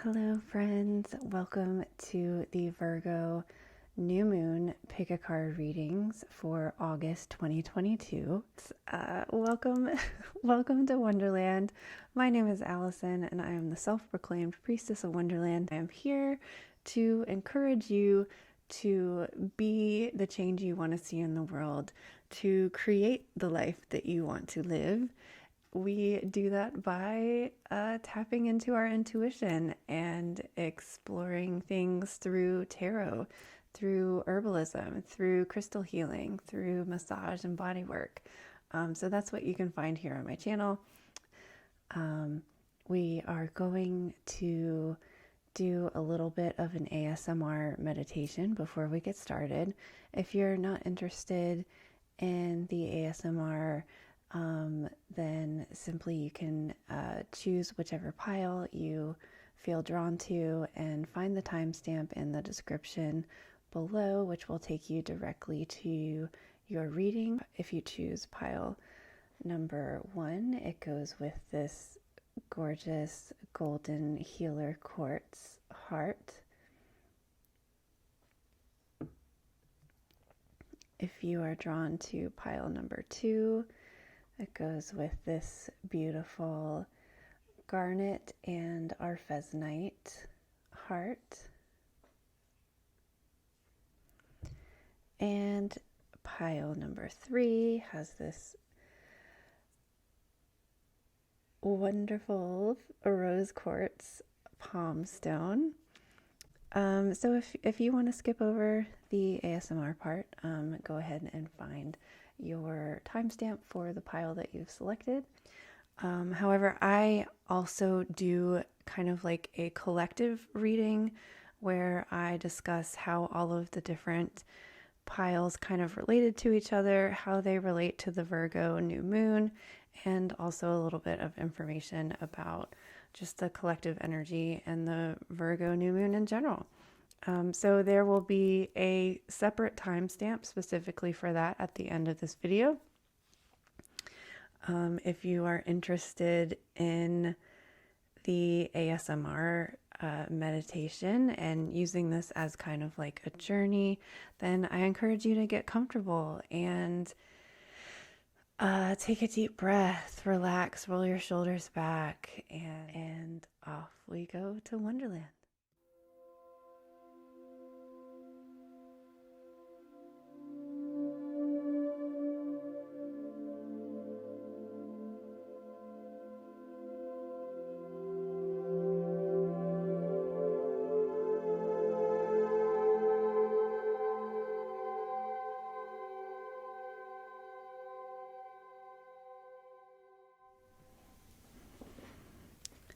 Hello, friends. Welcome to the Virgo new moon pick a card readings for August 2022. Welcome, welcome to Wonderland. My name is Allison, and I am the self-proclaimed priestess of Wonderland. I am here to encourage you to be the change you want to see in the world, to create the life that you want to live. We do that by tapping into our intuition and exploring things through tarot, through herbalism, through crystal healing, through massage and body work. So that's what you can find here on my channel. We are going to do a little bit of an ASMR meditation before we get started. If you're not interested in the ASMR, then simply you can choose whichever pile you feel drawn to and find the timestamp in the description below, which will take you directly to your reading. If you choose pile number 1, it goes with this gorgeous golden healer quartz heart. If you are drawn to pile number 2, it goes with this beautiful garnet and arfedsonite heart. And pile number 3 has this wonderful rose quartz palm stone. So if you want to skip over the ASMR part, go ahead and find your timestamp for the pile that you've selected. However, I also do kind of like a collective reading where I discuss how all of the different piles kind of related to each other, how they relate to the Virgo new moon, and also a little bit of information about just the collective energy and the Virgo new moon in general. So there will be a separate timestamp specifically for that at the end of this video. If you are interested in the ASMR meditation and using this as kind of like a journey, then I encourage you to get comfortable and take a deep breath, relax, roll your shoulders back, and off we go to Wonderland.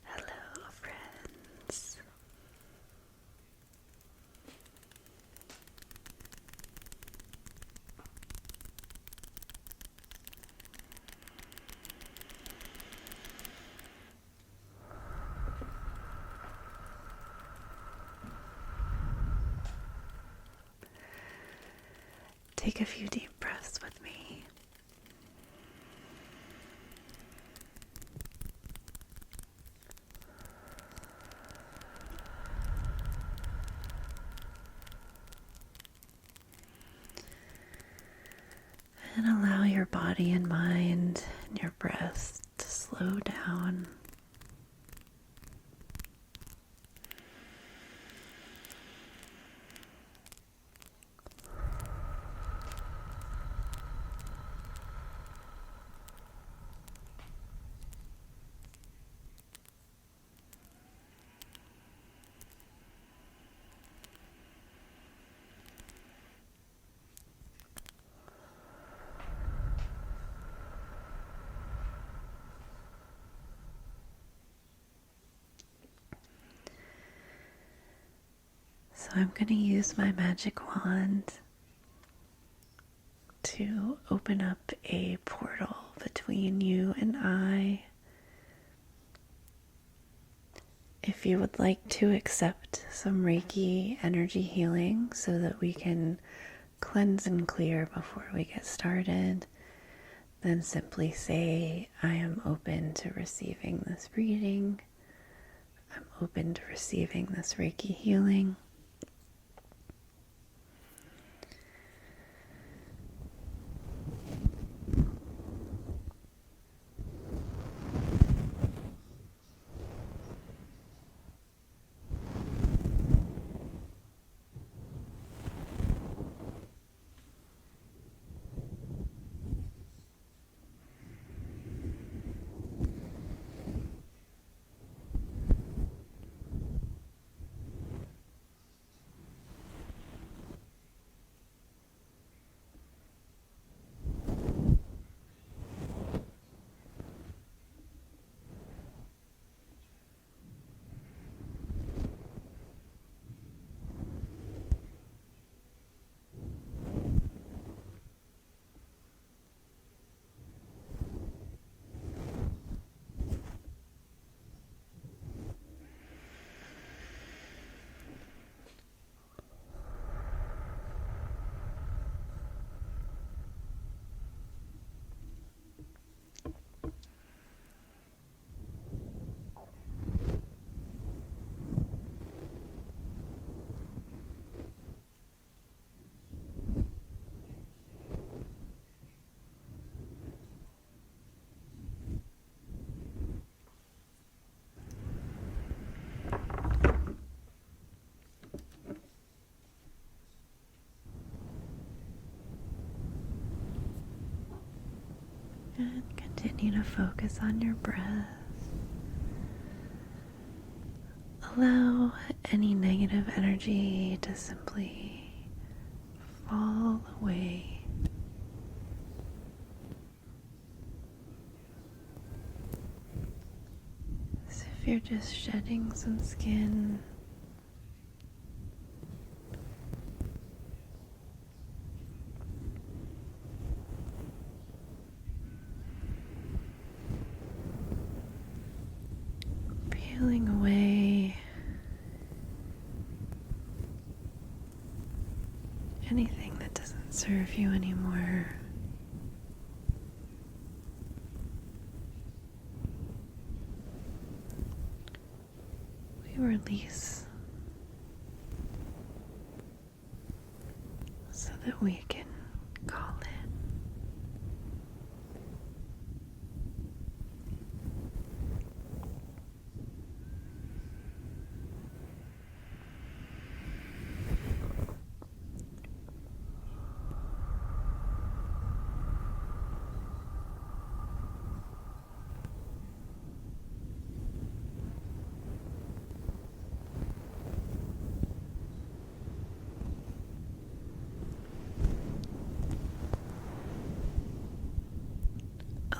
Hello, friends. Take a few deep breaths with me. And allow your body and mind and your breath to slow down. So I'm going to use my magic wand to open up a portal between you and I. If you would like to accept some Reiki energy healing so that we can cleanse and clear before we get started, then simply say, I am open to receiving this reading. I'm open to receiving this Reiki healing. And continue to focus on your breath. Allow any negative energy to simply fall away. As if you're just shedding some skin. Peeling away anything that doesn't serve you anymore. We release so that we can call in.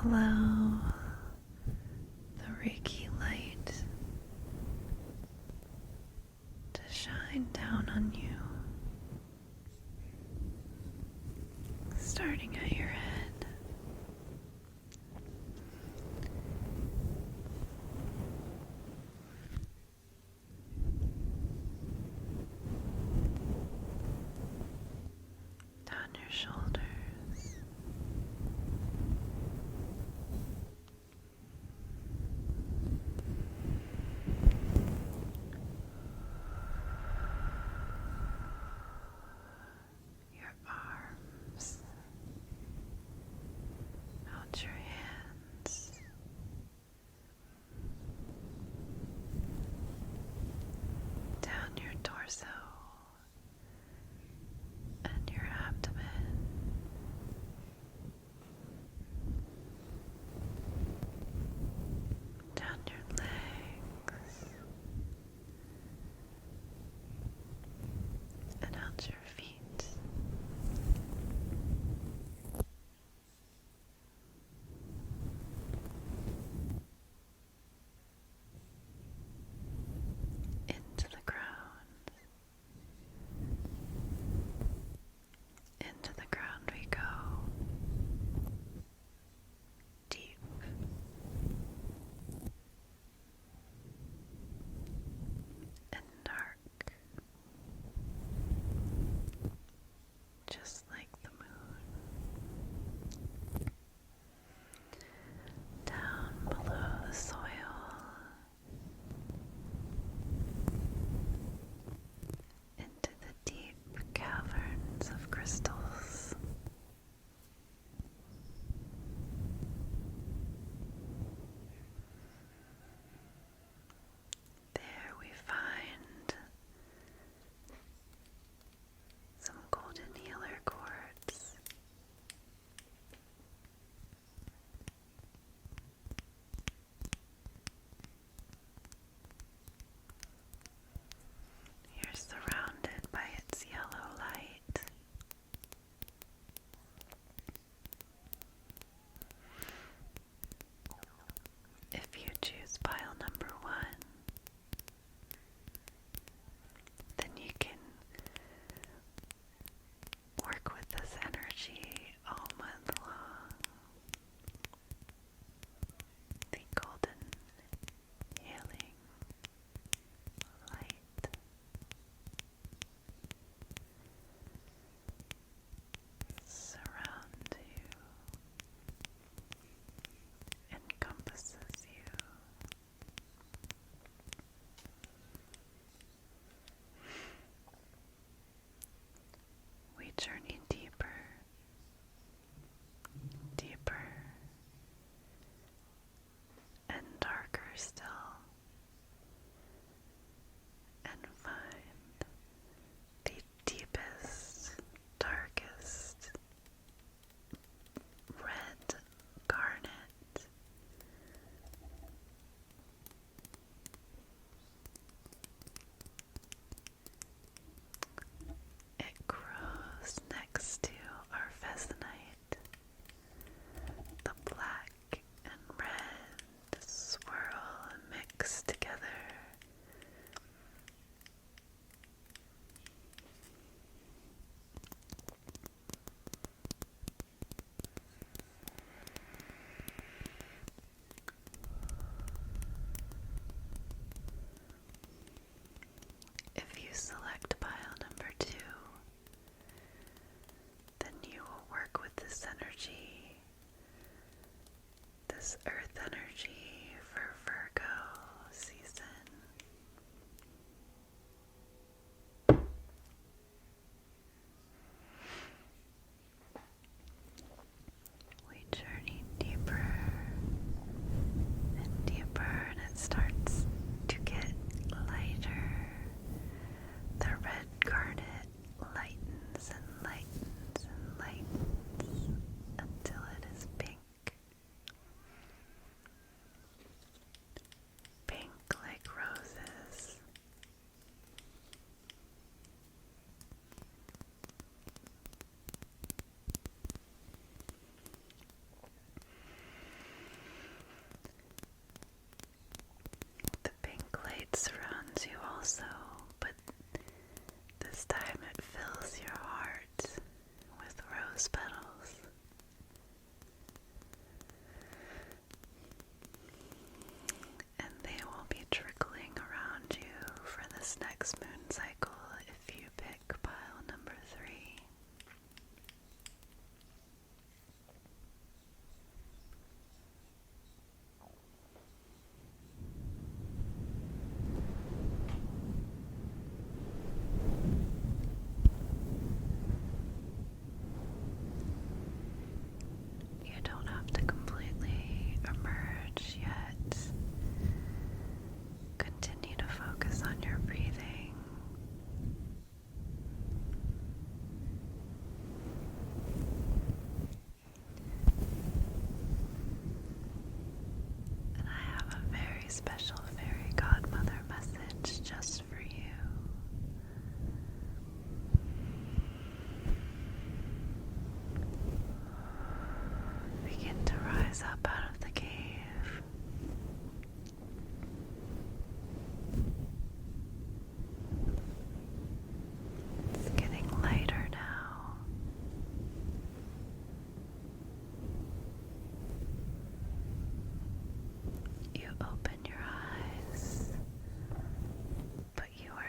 Allow the Reiki light to shine down on you, starting at your head, down your shoulders, your arms, out your hands, down your torso and your abdomen,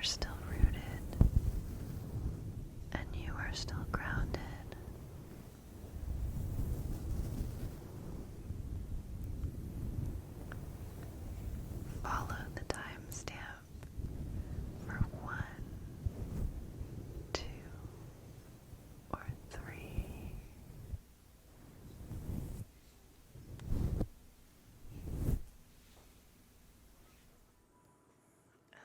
are still rooted and you are still grounded. Follow the timestamp for 1, 2, or 3.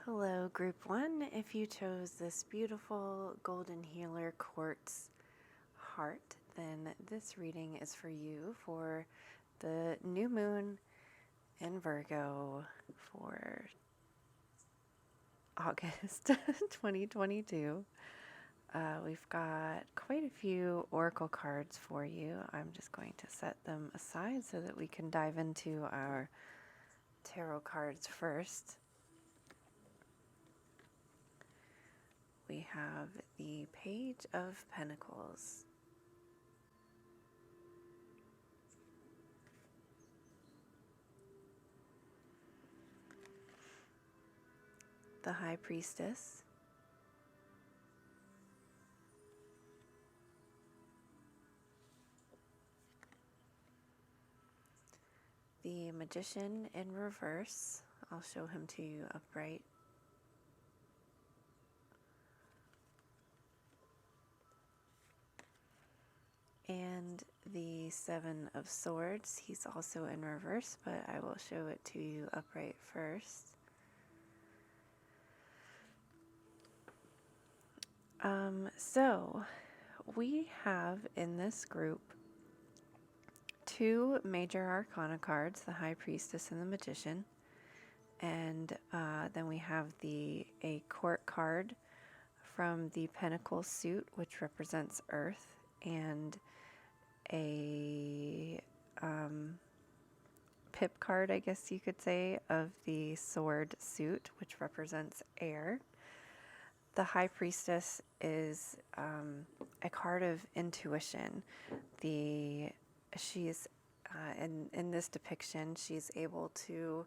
Hello, Group 1. If you chose this beautiful golden healer quartz heart, then this reading is for you for the new moon in Virgo for August 2022. We've got quite a few oracle cards for you. I'm just going to set them aside so that we can dive into our tarot cards first. We have the Page of Pentacles, the High Priestess, the Magician in reverse. I'll show him to you upright. And the Seven of Swords. He's also in reverse, but I will show it to you upright first. So we have in this group 2 major arcana cards, the High Priestess and the Magician. And then we have a court card from the Pentacle suit, which represents Earth, and a pip card, I guess you could say, of the Sword suit, which represents air. The High Priestess is a card of intuition. She's in this depiction, she's able to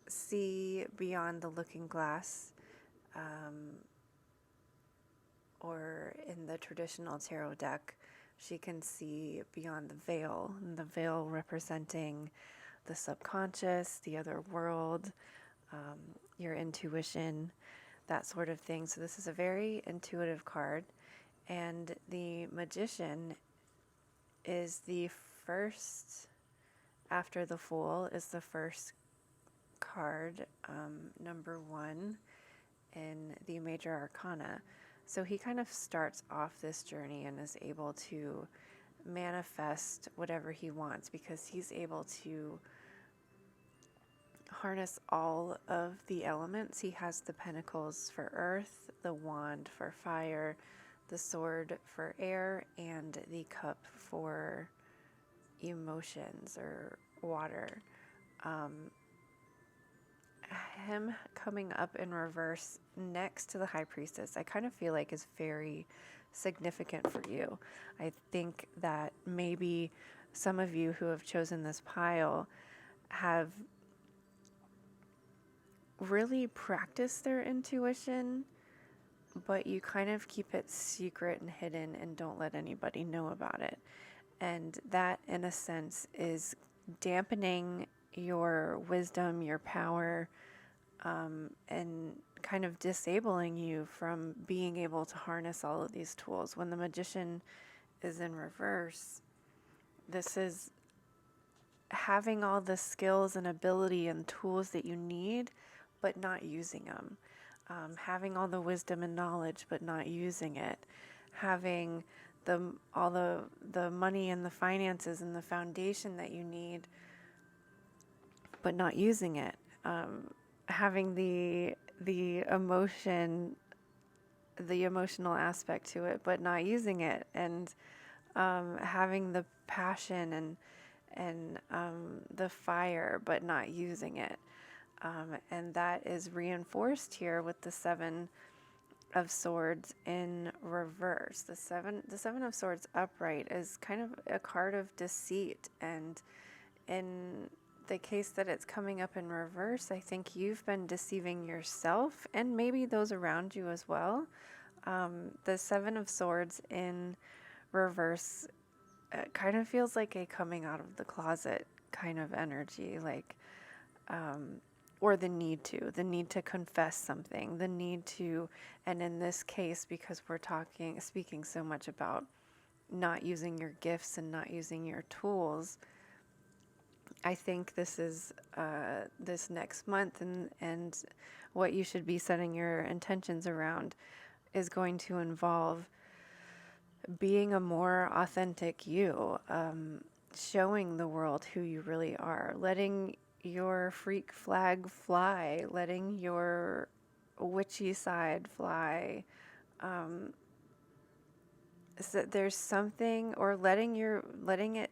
see beyond the looking glass, or in the traditional tarot deck, she can see beyond the veil, and the veil representing the subconscious, the other world, your intuition, that sort of thing. So this is a very intuitive card. And the Magician is the first, after the Fool, is the first card, number 1 in the major arcana. So he kind of starts off this journey and is able to manifest whatever he wants, because he's able to harness all of the elements. He has the pentacles for earth, the wand for fire, the sword for air, and the cup for emotions or water. Him coming up in reverse next to the High Priestess, I kind of feel like is very significant for you. I think that maybe some of you who have chosen this pile have really practiced their intuition, but you kind of keep it secret and hidden and don't let anybody know about it. And that, in a sense, is dampening your wisdom, your power, and kind of disabling you from being able to harness all of these tools. When the Magician is in reverse, this is having all the skills and ability and tools that you need, but not using them. Having all the wisdom and knowledge, but not using it. Having all the money and the finances and the foundation that you need, but not using it. Having the emotion, the emotional aspect to it, but not using it, and having the passion and the fire, but not using it. And that is reinforced here with the Seven of Swords in reverse. The Seven of Swords upright is kind of a card of deceit, and in the case that it's coming up in reverse, I think you've been deceiving yourself and maybe those around you as well. The Seven of Swords in reverse kind of feels like a coming out of the closet kind of energy, like, or the need to confess something, the need to, and in this case, because we're speaking so much about not using your gifts and not using your tools, I think this is this next month, and what you should be setting your intentions around is going to involve being a more authentic you, showing the world who you really are, letting your freak flag fly, letting your witchy side fly. So there's something, or letting it,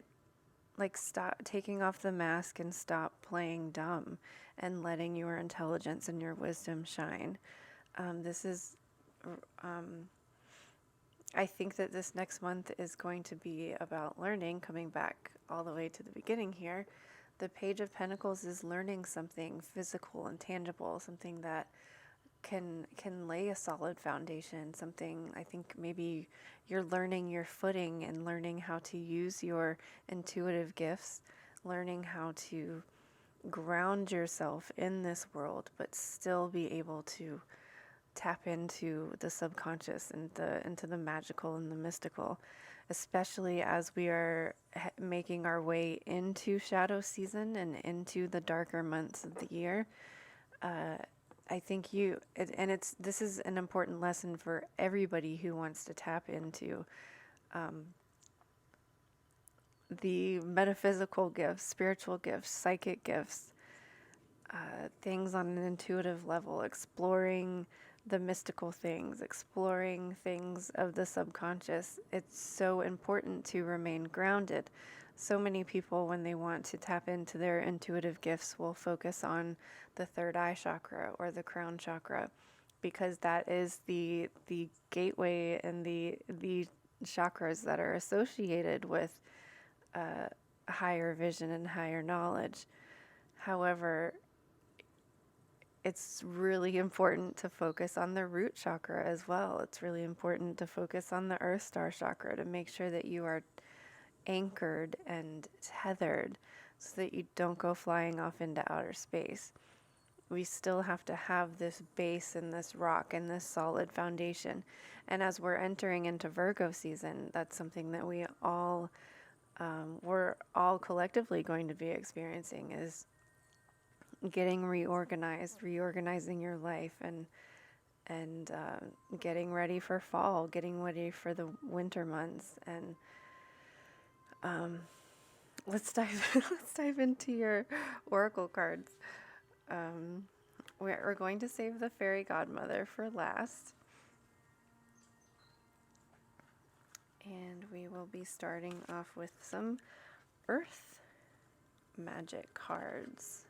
like, stop taking off the mask and stop playing dumb and letting your intelligence and your wisdom shine. This is, I think that this next month is going to be about learning, coming back all the way to the beginning here. The Page of Pentacles is learning something physical and tangible, something that can lay a solid foundation, something, I think maybe you're learning your footing and learning how to use your intuitive gifts, learning how to ground yourself in this world, but still be able to tap into the subconscious and into the magical and the mystical, especially as we are making our way into shadow season and into the darker months of the year. I think this is an important lesson for everybody who wants to tap into the metaphysical gifts, spiritual gifts, psychic gifts, things on an intuitive level, exploring the mystical things, exploring things of the subconscious. It's so important to remain grounded. So many people, when they want to tap into their intuitive gifts, will focus on the third eye chakra or the crown chakra, because that is the gateway and the chakras that are associated with higher vision and higher knowledge. However, it's really important to focus on the root chakra as well. It's really important to focus on the earth star chakra to make sure that you are anchored and tethered so that you don't go flying off into outer space. We still have to have this base and this rock and this solid foundation. And as we're entering into Virgo season, that's something that we're all collectively going to be experiencing, is getting reorganized, reorganizing your life, and getting ready for fall, getting ready for the winter months. And let's dive into your oracle cards. We're going to save the Fairy Godmother for last, and we will be starting off with some earth magic cards.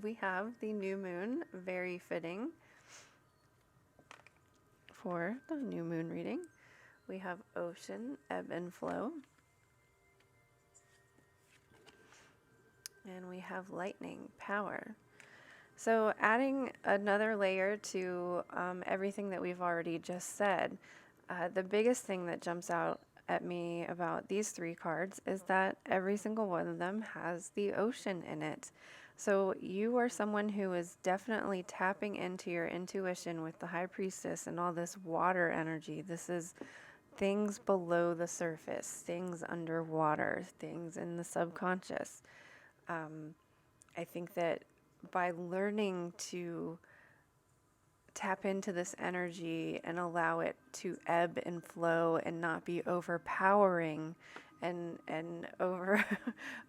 We have the new moon, very fitting for the new moon reading. We have ocean, ebb and flow. And we have lightning, power. So adding another layer to everything that we've already just said, the biggest thing that jumps out at me about these three cards is that every single one of them has the ocean in it. So you are someone who is definitely tapping into your intuition with the High Priestess and all this water energy. This is things below the surface, things underwater, things in the subconscious. I think that by learning to tap into this energy and allow it to ebb and flow and not be overpowering and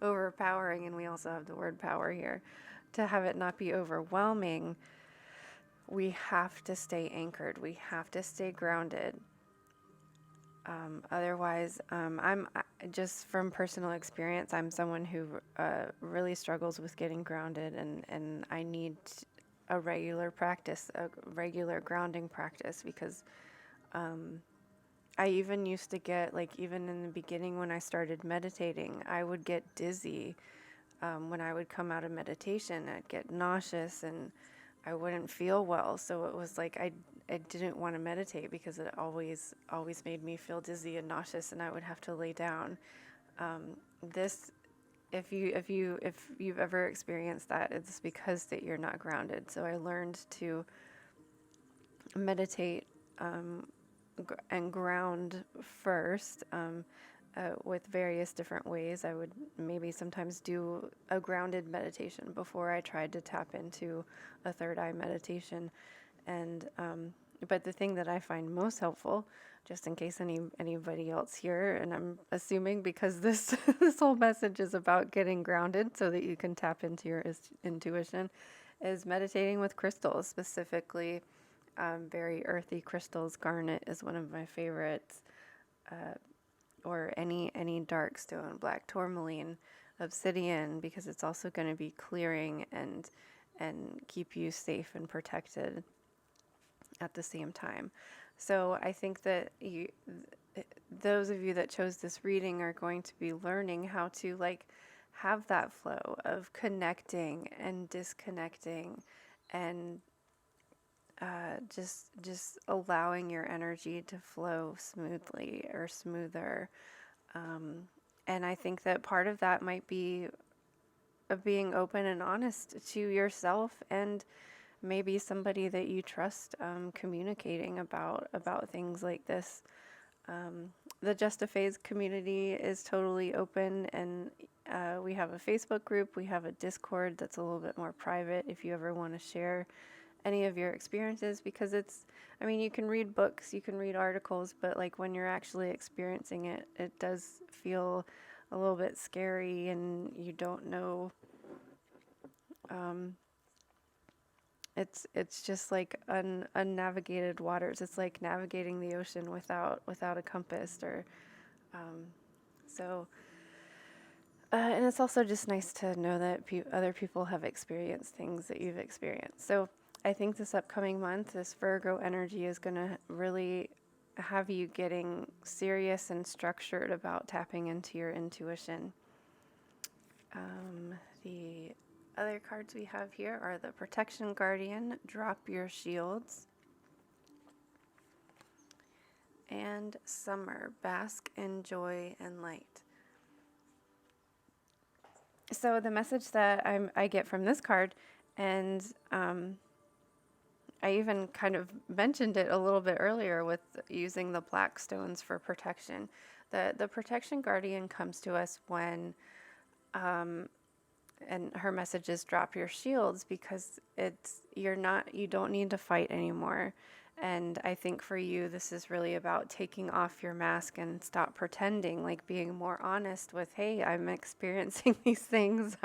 overpowering, and we also have the word power here, to have it not be overwhelming, we have to stay anchored, we have to stay grounded. Otherwise, I'm just from personal experience, I'm someone who really struggles with getting grounded, and I need a regular practice, a regular grounding practice, because I even used to get, like, even in the beginning when I started meditating, I would get dizzy when I would come out of meditation, I'd get nauseous and I wouldn't feel well. So it was like I didn't want to meditate because it always made me feel dizzy and nauseous, and I would have to lay down. This if you've ever experienced that, it's because that you're not grounded. So I learned to meditate and ground first, with various different ways. I would maybe sometimes do a grounded meditation before I tried to tap into a third eye meditation. And but the thing that I find most helpful, just in case anybody else here, and I'm assuming because this this whole message is about getting grounded so that you can tap into your intuition, is meditating with crystals, specifically very earthy crystals. Garnet is one of my favorites, or any dark stone, black tourmaline, obsidian, because it's also going to be clearing and keep you safe and protected at the same time. So I think that those of you that chose this reading are going to be learning how to like have that flow of connecting and disconnecting, and just allowing your energy to flow smoothly or smoother. And I think that part of that might be being open and honest to yourself and maybe somebody that you trust, communicating about things like this. The Just a Phase community is totally open, and we have a Facebook group, we have a Discord that's a little bit more private if you ever want to share any of your experiences, because I mean, you can read books, you can read articles, but like when you're actually experiencing it, it does feel a little bit scary, and you don't know. It's just like unnavigated waters. It's like navigating the ocean without a compass, or so. And it's also just nice to know that other people have experienced things that you've experienced. So I think this upcoming month, this Virgo energy is going to really have you getting serious and structured about tapping into your intuition. The other cards we have here are the Protection Guardian, Drop Your Shields, and Summer, Bask in Joy and Light. So the message that I get from this card, and I even kind of mentioned it a little bit earlier with using the black stones for protection. The Protection Guardian comes to us when, and her message is drop your shields, because you don't need to fight anymore. And I think for you, this is really about taking off your mask and stop pretending, like being more honest with, hey, I'm experiencing these things.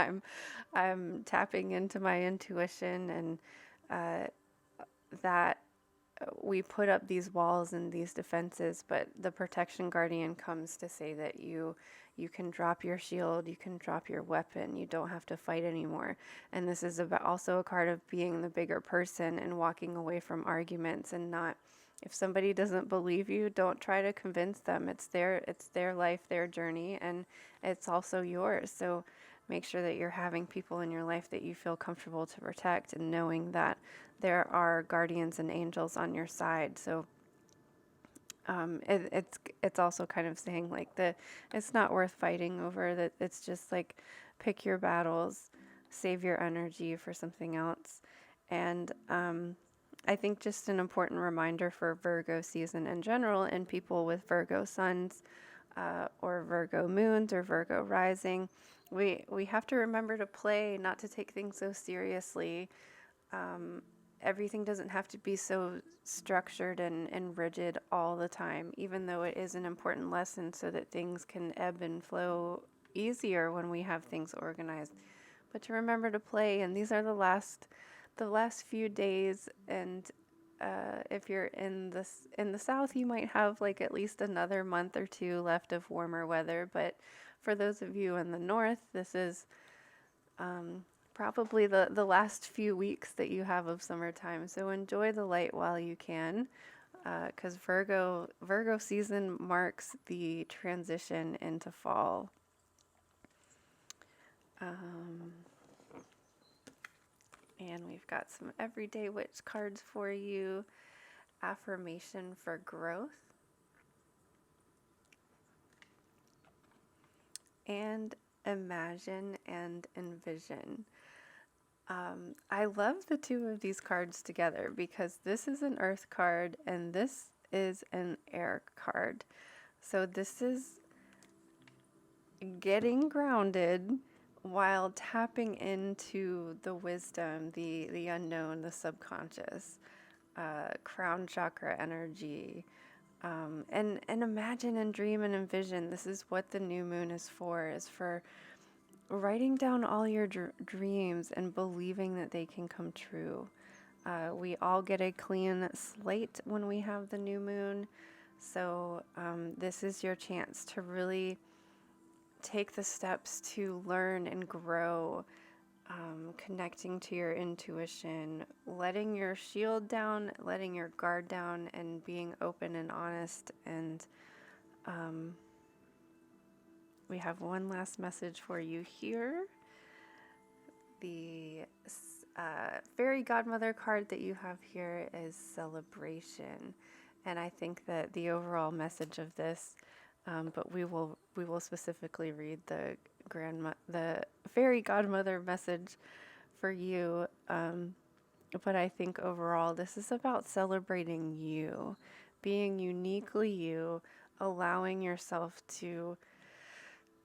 I'm tapping into my intuition, and that we put up these walls and these defenses, but the Protection Guardian comes to say that you can drop your shield, you can drop your weapon, you don't have to fight anymore. And this is about also a card of being the bigger person and walking away from arguments, and not, if somebody doesn't believe you, don't try to convince them. It's their life, their journey, and it's also yours. So make sure that you're having people in your life that you feel comfortable to protect, and knowing that there are guardians and angels on your side. So it's also kind of saying like it's not worth fighting over, that it's just like pick your battles, save your energy for something else. And I think just an important reminder for Virgo season in general, and people with Virgo suns, or Virgo moons, or Virgo rising, we have to remember to play, not to take things so seriously. Everything doesn't have to be so structured and rigid all the time, even though it is an important lesson so that things can ebb and flow easier when we have things organized. But to remember to play, and these are the last few days, and if you're in the south, you might have like at least another month or two left of warmer weather. But for those of you in the north, this is probably the last few weeks that you have of summertime. So enjoy the light while you can, because Virgo season marks the transition into fall. And we've got some everyday witch cards for you. Affirmation for growth. And imagine and envision. I love the two of these cards together because this is an earth card and this is an air card. So this is getting grounded while tapping into the wisdom, the unknown, the subconscious, crown chakra energy. And imagine and dream and envision. This is what the new moon is for writing down all your dreams and believing that they can come true. We all get a clean slate when we have the new moon. So this is your chance to really take the steps to learn and grow, connecting to your intuition, letting your shield down, letting your guard down, and being open and honest. And we have one last message for you here. The Fairy Godmother card that you have here is celebration. And I think that the overall message of this, but we will specifically read the Fairy Godmother message for you. But I think overall this is about celebrating you, being uniquely you, allowing yourself to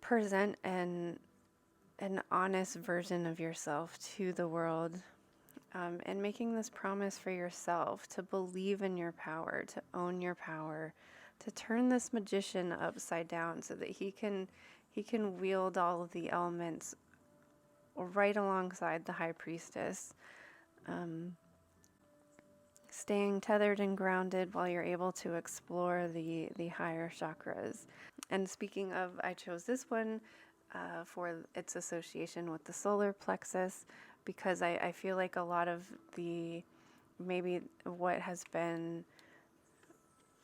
present an honest version of yourself to the world, and making this promise for yourself to believe in your power, to own your power, to turn this magician upside down so that he can wield all of the elements right alongside the high priestess, staying tethered and grounded while you're able to explore the higher chakras. And speaking of, I chose this one for its association with the solar plexus, because I feel like a lot of maybe what has been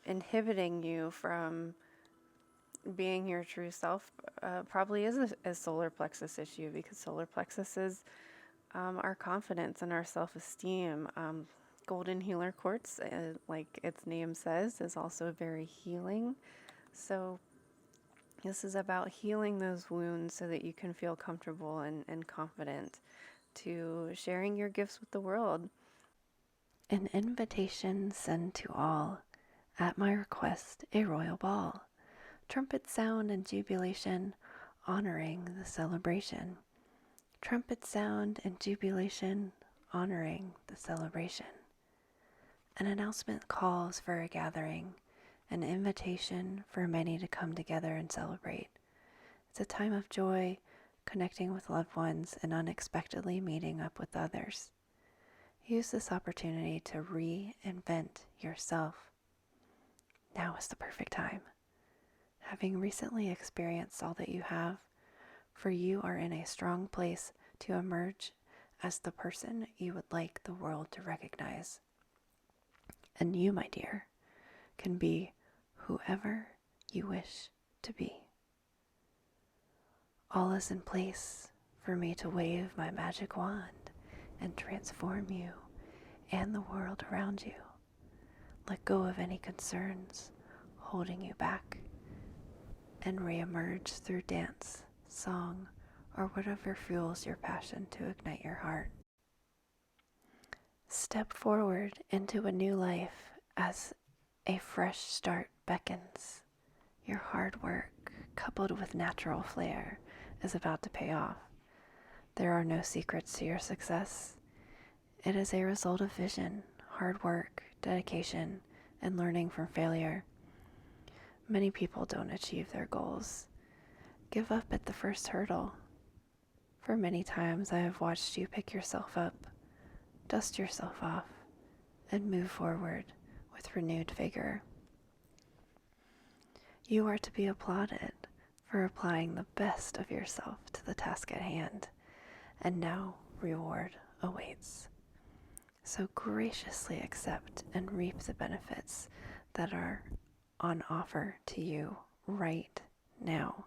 inhibiting you from being your true self probably is a solar plexus issue, because solar plexus is our confidence and our self-esteem. Golden healer quartz, like its name says, is also very healing. So this is about healing those wounds so that you can feel comfortable and confident to sharing your gifts with the world. An invitation sent to all, at my request, a royal ball. Trumpet sound and jubilation, honoring the celebration. Trumpet sound and jubilation, honoring the celebration. An announcement calls for a gathering, an invitation for many to come together and celebrate. It's a time of joy, connecting with loved ones, and unexpectedly meeting up with others. Use this opportunity to reinvent yourself. Now is the perfect time. Having recently experienced all that you have, for you are in a strong place to emerge as the person you would like the world to recognize. And you, my dear, can be whoever you wish to be. All is in place for me to wave my magic wand and transform you and the world around you. Let go of any concerns holding you back and reemerge through dance, song, or whatever fuels your passion to ignite your heart. Step forward into a new life as a fresh start beckons. Your hard work, coupled with natural flair, is about to pay off. There are no secrets to your success. It is a result of vision, hard work, dedication, and learning from failure. Many people don't achieve their goals. Give up at the first hurdle. For many times I have watched you pick yourself up, dust yourself off, and move forward with renewed vigor. You are to be applauded for applying the best of yourself to the task at hand, and now reward awaits. So graciously accept and reap the benefits that are on offer to you right now.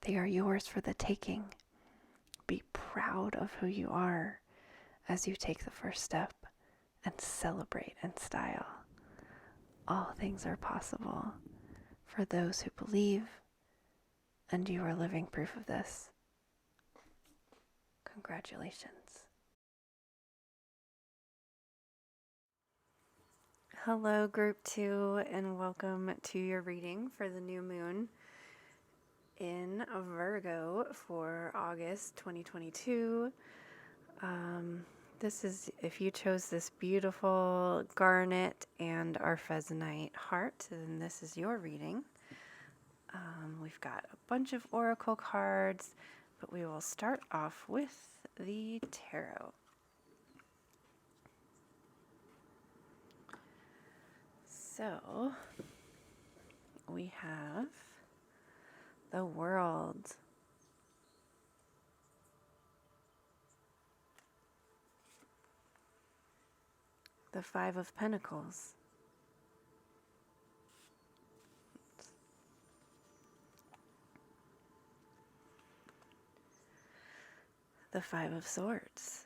They are yours for the taking. be proud of who you are as you take the first step and celebrate in style. All things are possible for those who believe, and you are living proof of this. Congratulations. Hello, Group 2, and welcome to your reading for the new moon in Virgo for August 2022. This is, if you chose this beautiful garnet and arfedsonite heart, then this is your reading. We've got a bunch of oracle cards, but we will start off with the tarot. So, we have the World, the Five of Pentacles, the Five of Swords,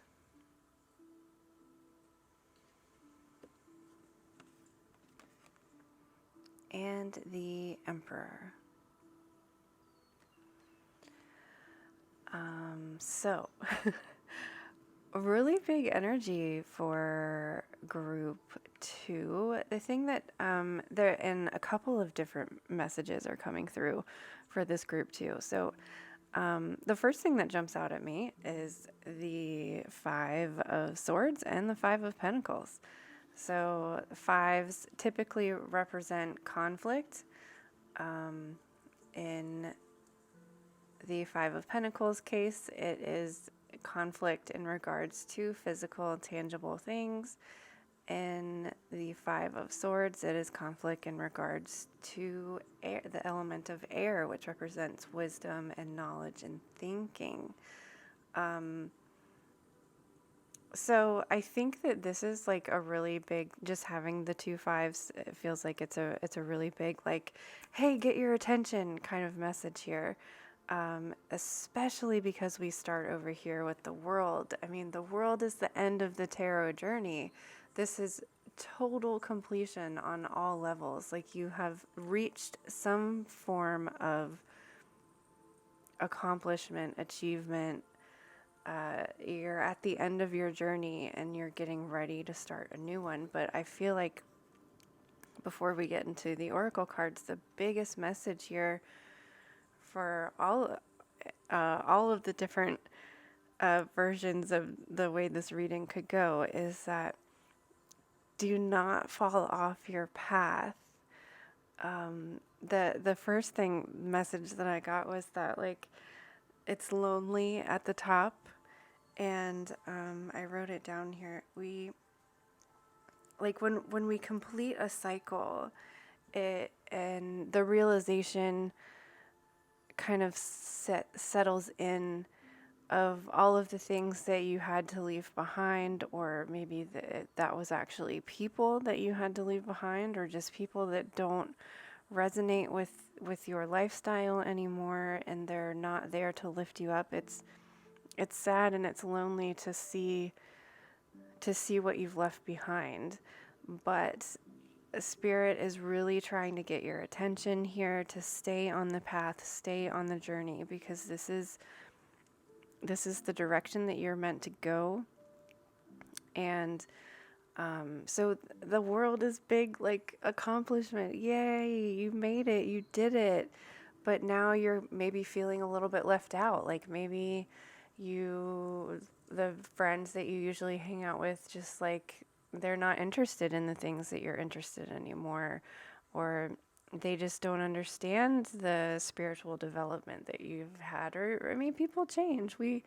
and the Emperor. So, a really big energy for group 2. The thing that there, and a couple of different messages are coming through for this group 2. So, the first thing that jumps out at me is the Five of Swords and the Five of Pentacles. So, fives typically represent conflict. In the Five of Pentacles case, it is conflict in regards to physical, tangible things. In the Five of Swords, it is conflict in regards to air, the element of air, which represents wisdom and knowledge and thinking. So I think that this is like a really big, just having the two fives, it feels like it's a really big, like, hey, get your attention kind of message here. Especially because we start over here with the World. I mean, the World is the end of the tarot journey. This is total completion on all levels. Like, you have reached some form of accomplishment, achievement. You're at the end of your journey and you're getting ready to start a new one. But I feel like before we get into the oracle cards, the biggest message here for all of the different versions of the way this reading could go is that do not fall off your path. The first message that I got was that, like, it's lonely at the top, and I wrote it down here. We, like, when we complete a cycle, and the realization kind of settles in of all of the things that you had to leave behind, or maybe that was actually people that you had to leave behind, or just people that don't resonate with your lifestyle anymore, and they're not there to lift you up. It's sad and it's lonely to see what you've left behind, but Spirit is really trying to get your attention here to stay on the path, stay on the journey, because this is the direction that you're meant to go. And so the World is big, like, accomplishment. Yay, you made it, you did it. But now you're maybe feeling a little bit left out. Like, maybe the friends that you usually hang out with, just like, they're not interested in the things that you're interested in anymore, or they just don't understand the spiritual development that you've had. Or I mean, people change. We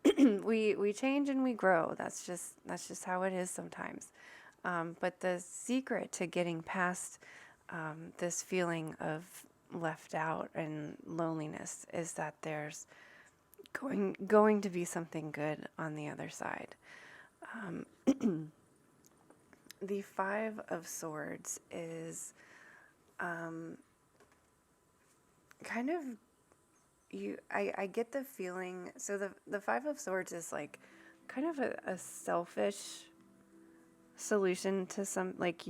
we change and we grow. That's just how it is sometimes. But the secret to getting past this feeling of left out and loneliness is that there's going to be something good on the other side. The Five of Swords is kind of I get the feeling, so the Five of Swords is like kind of a selfish solution to some, like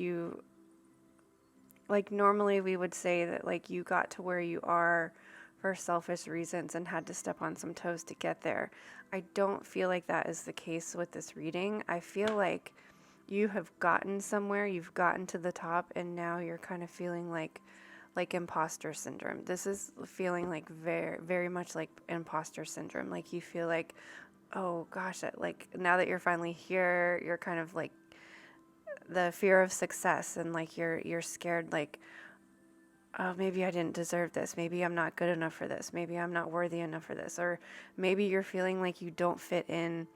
normally we would say that like you got to where you are for selfish reasons and had to step on some toes to get there. I don't feel like that is the case with this reading. I feel like you have gotten somewhere, you've gotten to the top, and now you're kind of feeling like imposter syndrome. This is feeling like very, very much like imposter syndrome. Like you feel like, oh gosh, like now that you're finally here, you're kind of like the fear of success, and like you're scared, like, oh, maybe I didn't deserve this. Maybe I'm not good enough for this. Maybe I'm not worthy enough for this. Or maybe you're feeling like you don't fit in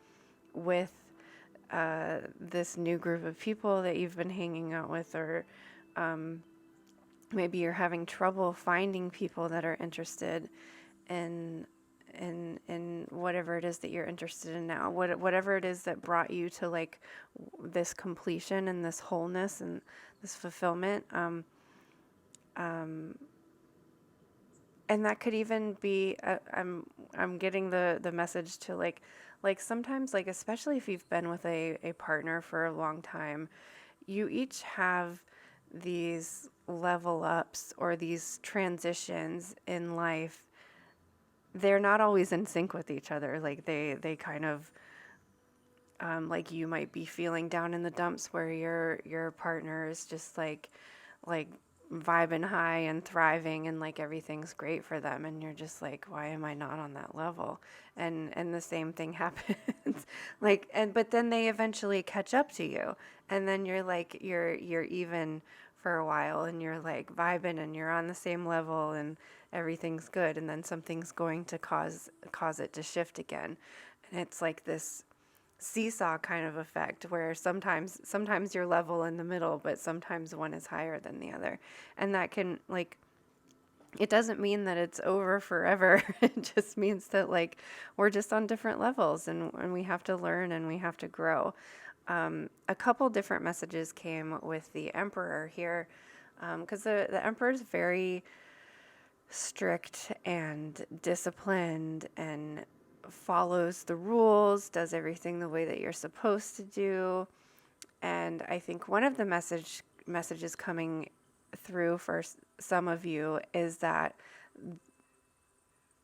with this new group of people that you've been hanging out with, or maybe you're having trouble finding people that are interested in whatever it is that you're interested in now. Whatever it is that brought you to like this completion and this wholeness and this fulfillment. And that could even be, I'm getting the message to like sometimes, like, especially if you've been with a partner for a long time, you each have these level ups or these transitions in life. They're not always in sync with each other. Like they kind of, like you might be feeling down in the dumps where your partner is just like vibing high and thriving and like everything's great for them, and you're just like, why am I not on that level? And the same thing happens. But then they eventually catch up to you, and then you're like you're even for a while, and you're like vibing and you're on the same level and everything's good, and then something's going to cause it to shift again. And it's like this seesaw kind of effect where sometimes you're level in the middle, but sometimes one is higher than the other. And that can, like, it doesn't mean that it's over forever. It just means that like we're just on different levels, and we have to learn and we have to grow. A couple different messages came with the Emperor here, because the Emperor is very strict and disciplined and follows the rules, does everything the way that you're supposed to do. And I think one of the messages coming through for some of you is that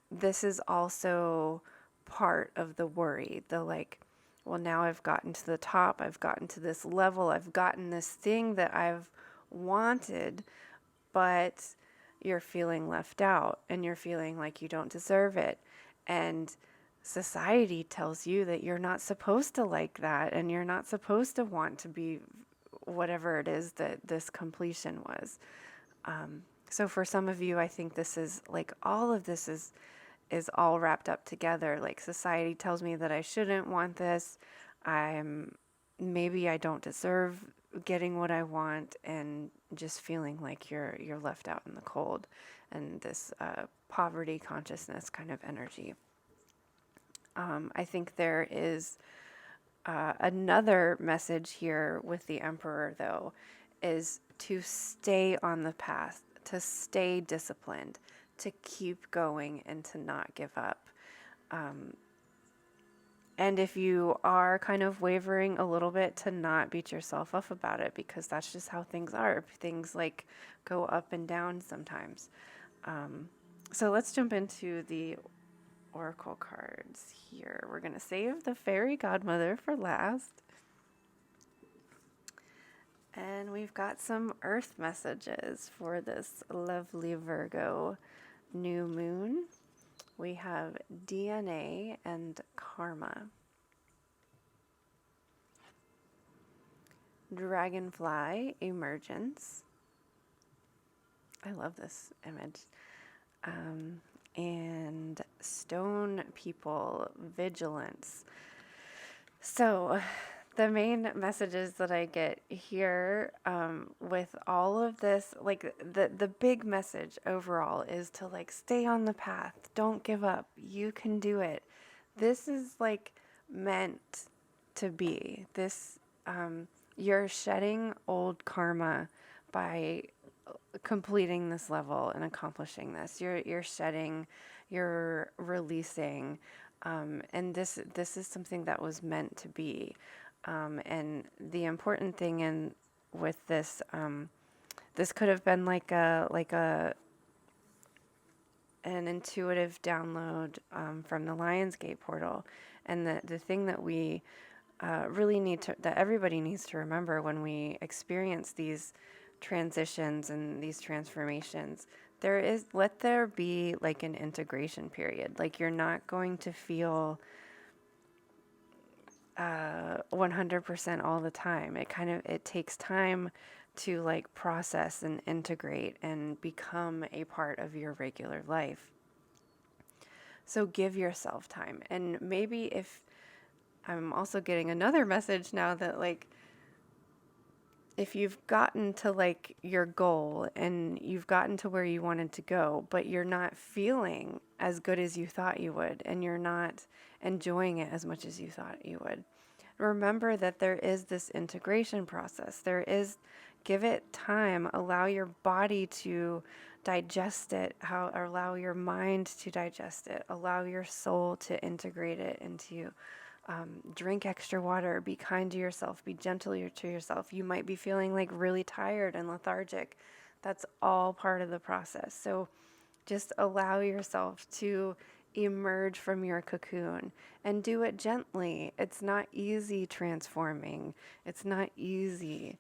this is also part of the worry, the like, well, now I've gotten to the top, I've gotten to this level, I've gotten this thing that I've wanted, but you're feeling left out and you're feeling like you don't deserve it. And society tells you that you're not supposed to like that, and you're not supposed to want to be whatever it is that this completion was. So for some of you, I think this is like all of this is all wrapped up together. Like society tells me that I shouldn't want this. Maybe I don't deserve getting what I want, and just feeling like you're left out in the cold, and this poverty consciousness kind of energy. I think there is another message here with the Emperor, though, is to stay on the path, to stay disciplined, to keep going, and to not give up. And if you are kind of wavering a little bit, to not beat yourself up about it, because that's just how things are. Things like go up and down sometimes. So let's jump into the oracle cards here. We're going to save the Fairy Godmother for last. And we've got some earth messages for this lovely Virgo new moon. We have DNA and karma. Dragonfly emergence. I love this image. And stone people vigilance. So the main messages that I get here, with all of this, like the big message overall is to like stay on the path, don't give up, you can do it. This is like meant to be. This, you're shedding old karma by completing this level and accomplishing this. You're shedding, you're releasing, and this is something that was meant to be. And the important thing in with this, this could have been like a an intuitive download from the Lionsgate portal, and the thing that we really need to, that everybody needs to remember when we experience these transitions and these transformations, let there be like an integration period. Like, you're not going to feel 100% all the time. It takes time to like process and integrate and become a part of your regular life. So give yourself time. And maybe if I'm also getting another message now that like, if you've gotten to like your goal and you've gotten to where you wanted to go, but you're not feeling as good as you thought you would, and you're not enjoying it as much as you thought you would, remember that there is this integration process. Give it time, allow your body to digest it, allow your mind to digest it, allow your soul to integrate it into drink extra water, be kind to yourself, be gentle to yourself. You might be feeling like really tired and lethargic. That's all part of the process. So just allow yourself to emerge from your cocoon and do it gently. It's not easy transforming. It's not easy.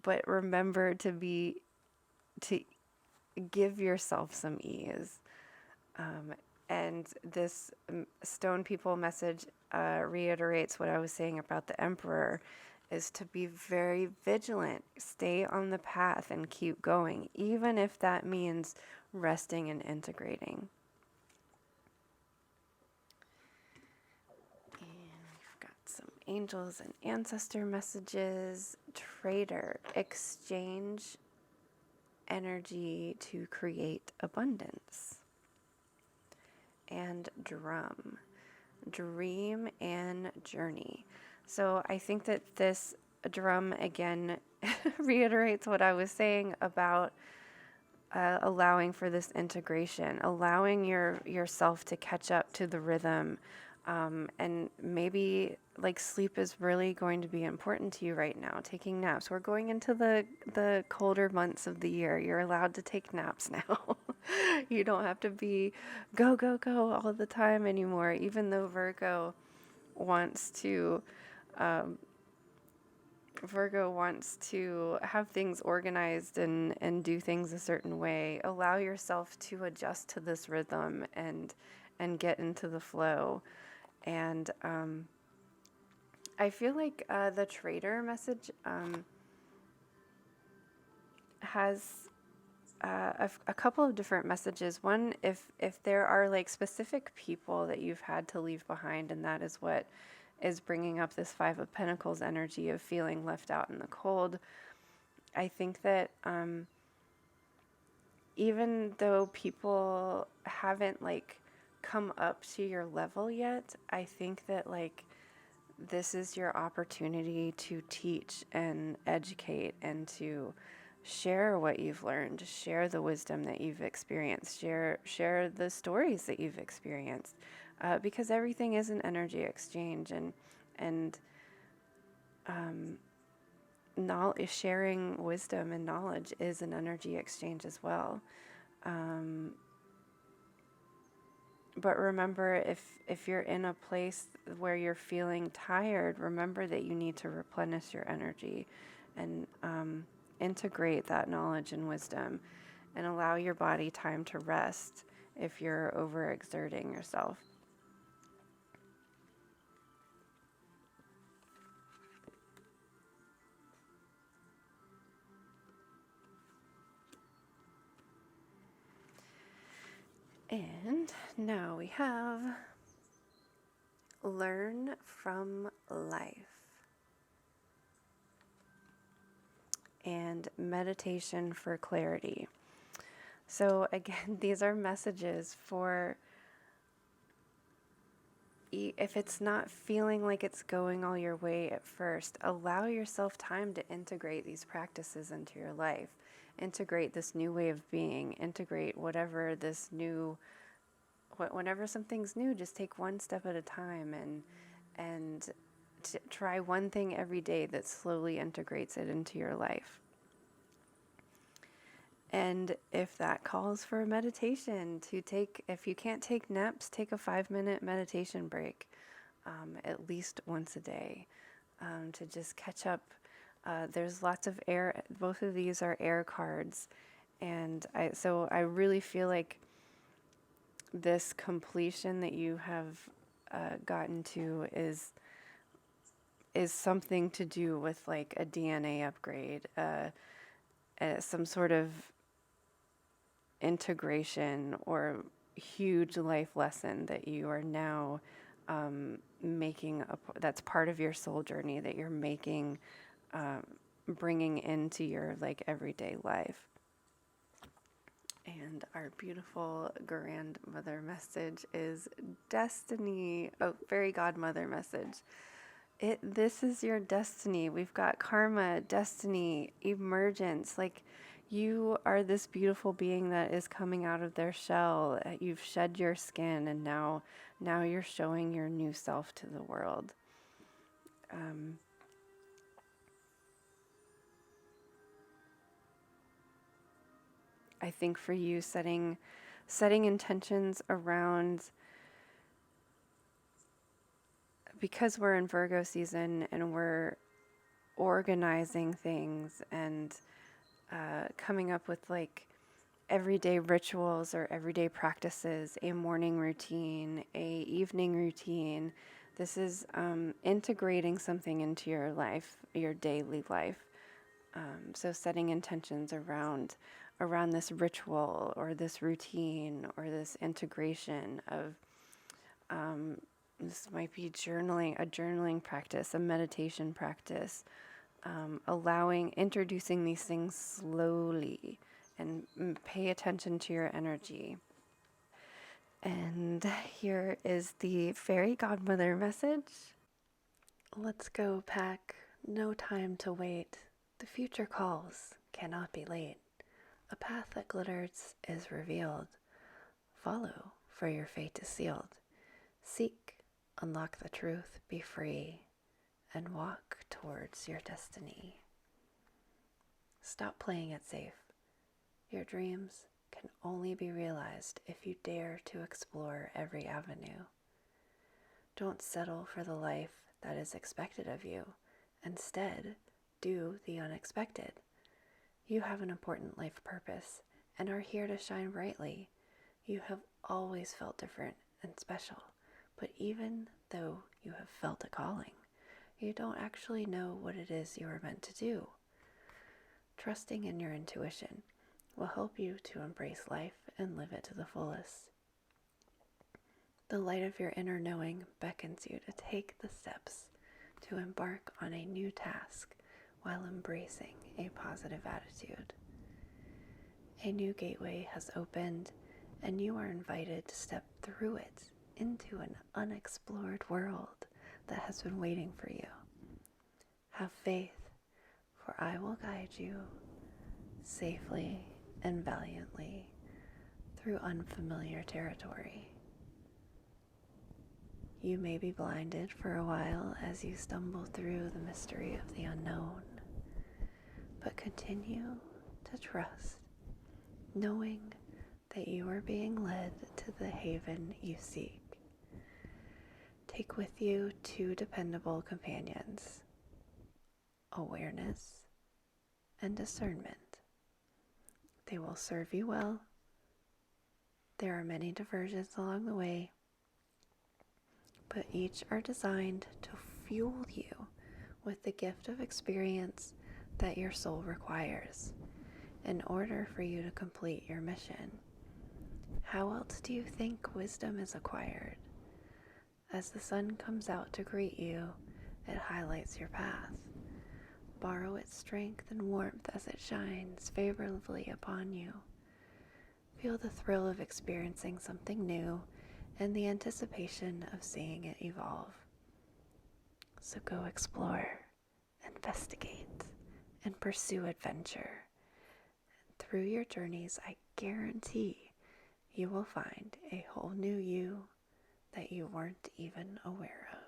But remember to give yourself some ease. And this Stone People message reiterates what I was saying about the Emperor, is to be very vigilant, stay on the path and keep going, even if that means resting and integrating. And we've got some angels and ancestor messages. Trader, exchange energy to create abundance. And drum, dream and journey. So I think that this drum again reiterates what I was saying about allowing for this integration, allowing yourself to catch up to the rhythm. And maybe like sleep is really going to be important to you right now. Taking naps. We're going into the colder months of the year. You're allowed to take naps now. You don't have to be go, go, go all the time anymore, even though Virgo wants to have things organized and do things a certain way. Allow yourself to adjust to this rhythm and get into the flow. And I feel like the Trader message has a couple of different messages. One, if there are like specific people that you've had to leave behind, and that is what is bringing up this Five of Pentacles energy of feeling left out in the cold. I think that even though people haven't like come up to your level yet, I think that like this is your opportunity to teach and educate and to share what you've learned, share the wisdom that you've experienced, share the stories that you've experienced, because everything is an energy exchange, and sharing wisdom and knowledge is an energy exchange as well. But remember, if you're in a place where you're feeling tired, remember that you need to replenish your energy and integrate that knowledge and wisdom, and allow your body time to rest if you're overexerting yourself. And now we have learn from life and meditation for clarity. So again, these are messages for if it's not feeling like it's going all your way at first, allow yourself time to integrate these practices into your life. Integrate this new way of being, integrate whatever this new, whenever something's new, just take one step at a time and try one thing every day that slowly integrates it into your life. And if that calls for a meditation, if you can't take naps, take a 5-minute meditation break, at least once a day, to just catch up. There's lots of air, both of these are air cards. And I really feel like this completion that you have gotten to is something to do with like a DNA upgrade, some sort of integration or huge life lesson that you are now making that's part of your soul journey that you're making, bringing into your like everyday life. And our beautiful grandmother message is destiny. Oh, fairy godmother message. This is your destiny. We've got karma, destiny, emergence. Like, you are this beautiful being that is coming out of their shell. You've shed your skin, and now you're showing your new self to the world. I think for you, setting intentions around, because we're in Virgo season and we're organizing things and coming up with like everyday rituals or everyday practices, a morning routine, a evening routine. This is integrating something into your life, your daily life. So setting intentions around this ritual or this routine or this integration of, this might be journaling, a journaling practice, a meditation practice, introducing these things slowly, and pay attention to your energy. And here is the Fairy Godmother message. Let's go, pack. No time to wait. The future calls, cannot be late. A path that glitters is revealed. Follow, for your fate is sealed. Seek, unlock the truth, be free, and walk towards your destiny. Stop playing it safe. Your dreams can only be realized if you dare to explore every avenue. Don't settle for the life that is expected of you. Instead, do the unexpected. You have an important life purpose and are here to shine brightly. You have always felt different and special, but even though you have felt a calling, you don't actually know what it is you are meant to do. Trusting in your intuition will help you to embrace life and live it to the fullest. The light of your inner knowing beckons you to take the steps to embark on a new task while embracing a positive attitude. A new gateway has opened, and you are invited to step through it into an unexplored world that has been waiting for you. Have faith, for I will guide you safely and valiantly through unfamiliar territory. You may be blinded for a while as you stumble through the mystery of the unknown, but continue to trust, knowing that you are being led to the haven you seek. Take with you 2 dependable companions, awareness and discernment. They will serve you well. There are many diversions along the way, but each are designed to fuel you with the gift of experience that your soul requires in order for you to complete your mission. How else do you think wisdom is acquired? As the sun comes out to greet you, it highlights your path. Borrow its strength and warmth as it shines favorably upon you. Feel the thrill of experiencing something new and the anticipation of seeing it evolve. So go explore, investigate, and pursue adventure. Through your journeys, I guarantee you will find a whole new you that you weren't even aware of.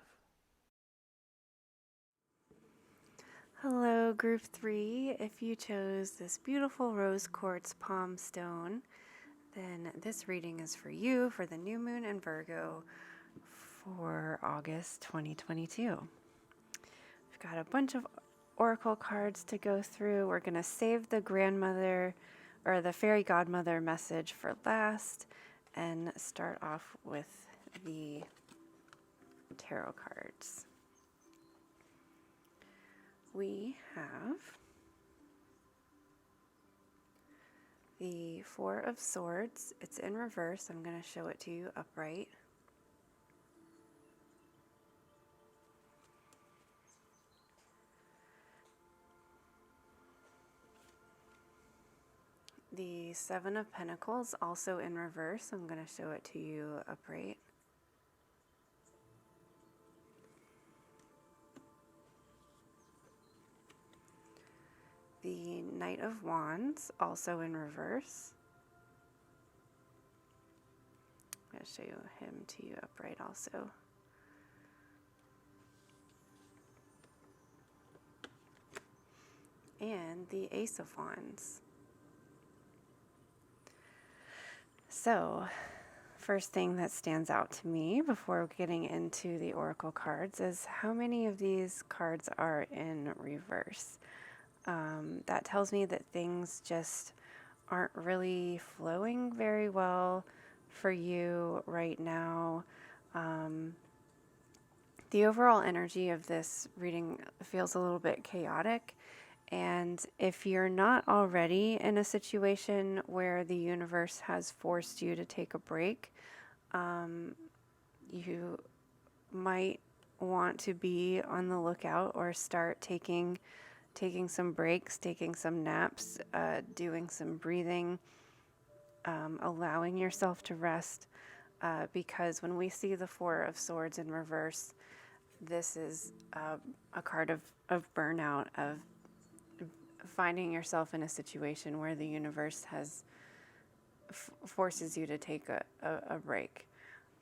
Hello, Group 3. If you chose this beautiful rose quartz palm stone, then this reading is for you for the new moon in Virgo for August 2022. We've got a bunch of oracle cards to go through. We're going to save the grandmother or the fairy godmother message for last and start off with the tarot cards. We have the Four of Swords. It's in reverse. I'm going to show it to you upright. The Seven of Pentacles, also in reverse. I'm going to show it to you upright. The Knight of Wands, also in reverse. I'm going to show him to you upright also. And the Ace of Wands. So, first thing that stands out to me before getting into the oracle cards is how many of these cards are in reverse. That tells me that things just aren't really flowing very well for you right now. The overall energy of this reading feels a little bit chaotic. And if you're not already in a situation where the universe has forced you to take a break, you might want to be on the lookout or start taking some breaks, taking some naps, doing some breathing, allowing yourself to rest, because when we see the Four of Swords in reverse, this is a card of burnout, of finding yourself in a situation where the universe has forces you to take a break.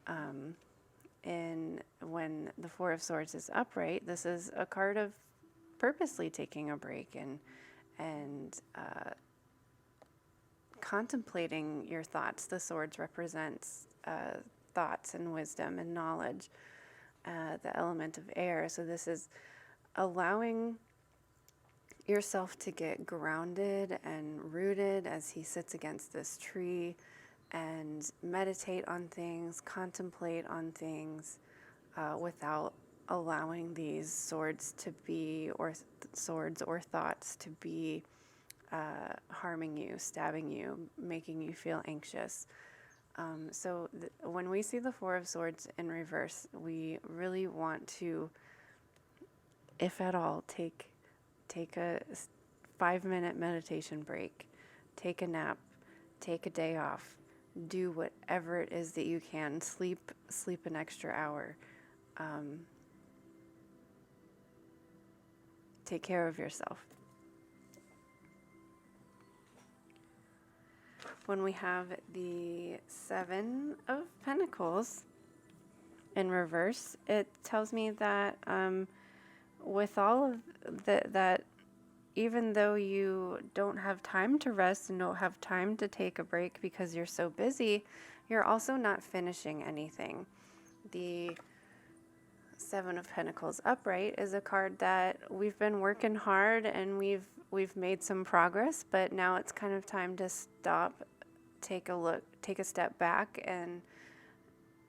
And when the Four of Swords is upright, this is a card of purposely taking a break and contemplating your thoughts. The swords represents thoughts and wisdom and knowledge, the element of air. So this is allowing yourself to get grounded and rooted as he sits against this tree and meditate on things, contemplate on things, without allowing these swords to be, or swords or thoughts to be harming you, stabbing you, making you feel anxious. So when we see the Four of Swords in reverse, we really want to, if at all, take a 5-minute meditation break, take a nap, take a day off, do whatever it is that you can, sleep an extra hour. Take care of yourself. When we have the Seven of Pentacles in reverse, it tells me that with all of that, even though you don't have time to rest and don't have time to take a break because you're so busy, you're also not finishing anything. The Seven of Pentacles upright is a card that we've been working hard and we've made some progress, but now it's kind of time to stop, take a look, take a step back and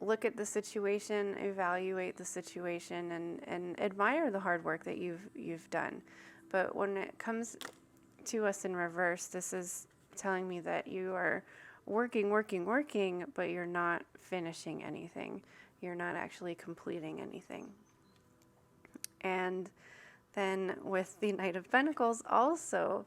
look at the situation, evaluate the situation, and admire the hard work that you've done. But when it comes to us in reverse, this is telling me that you are working, but you're not finishing anything. You're not actually completing anything. And then with the Knight of Pentacles also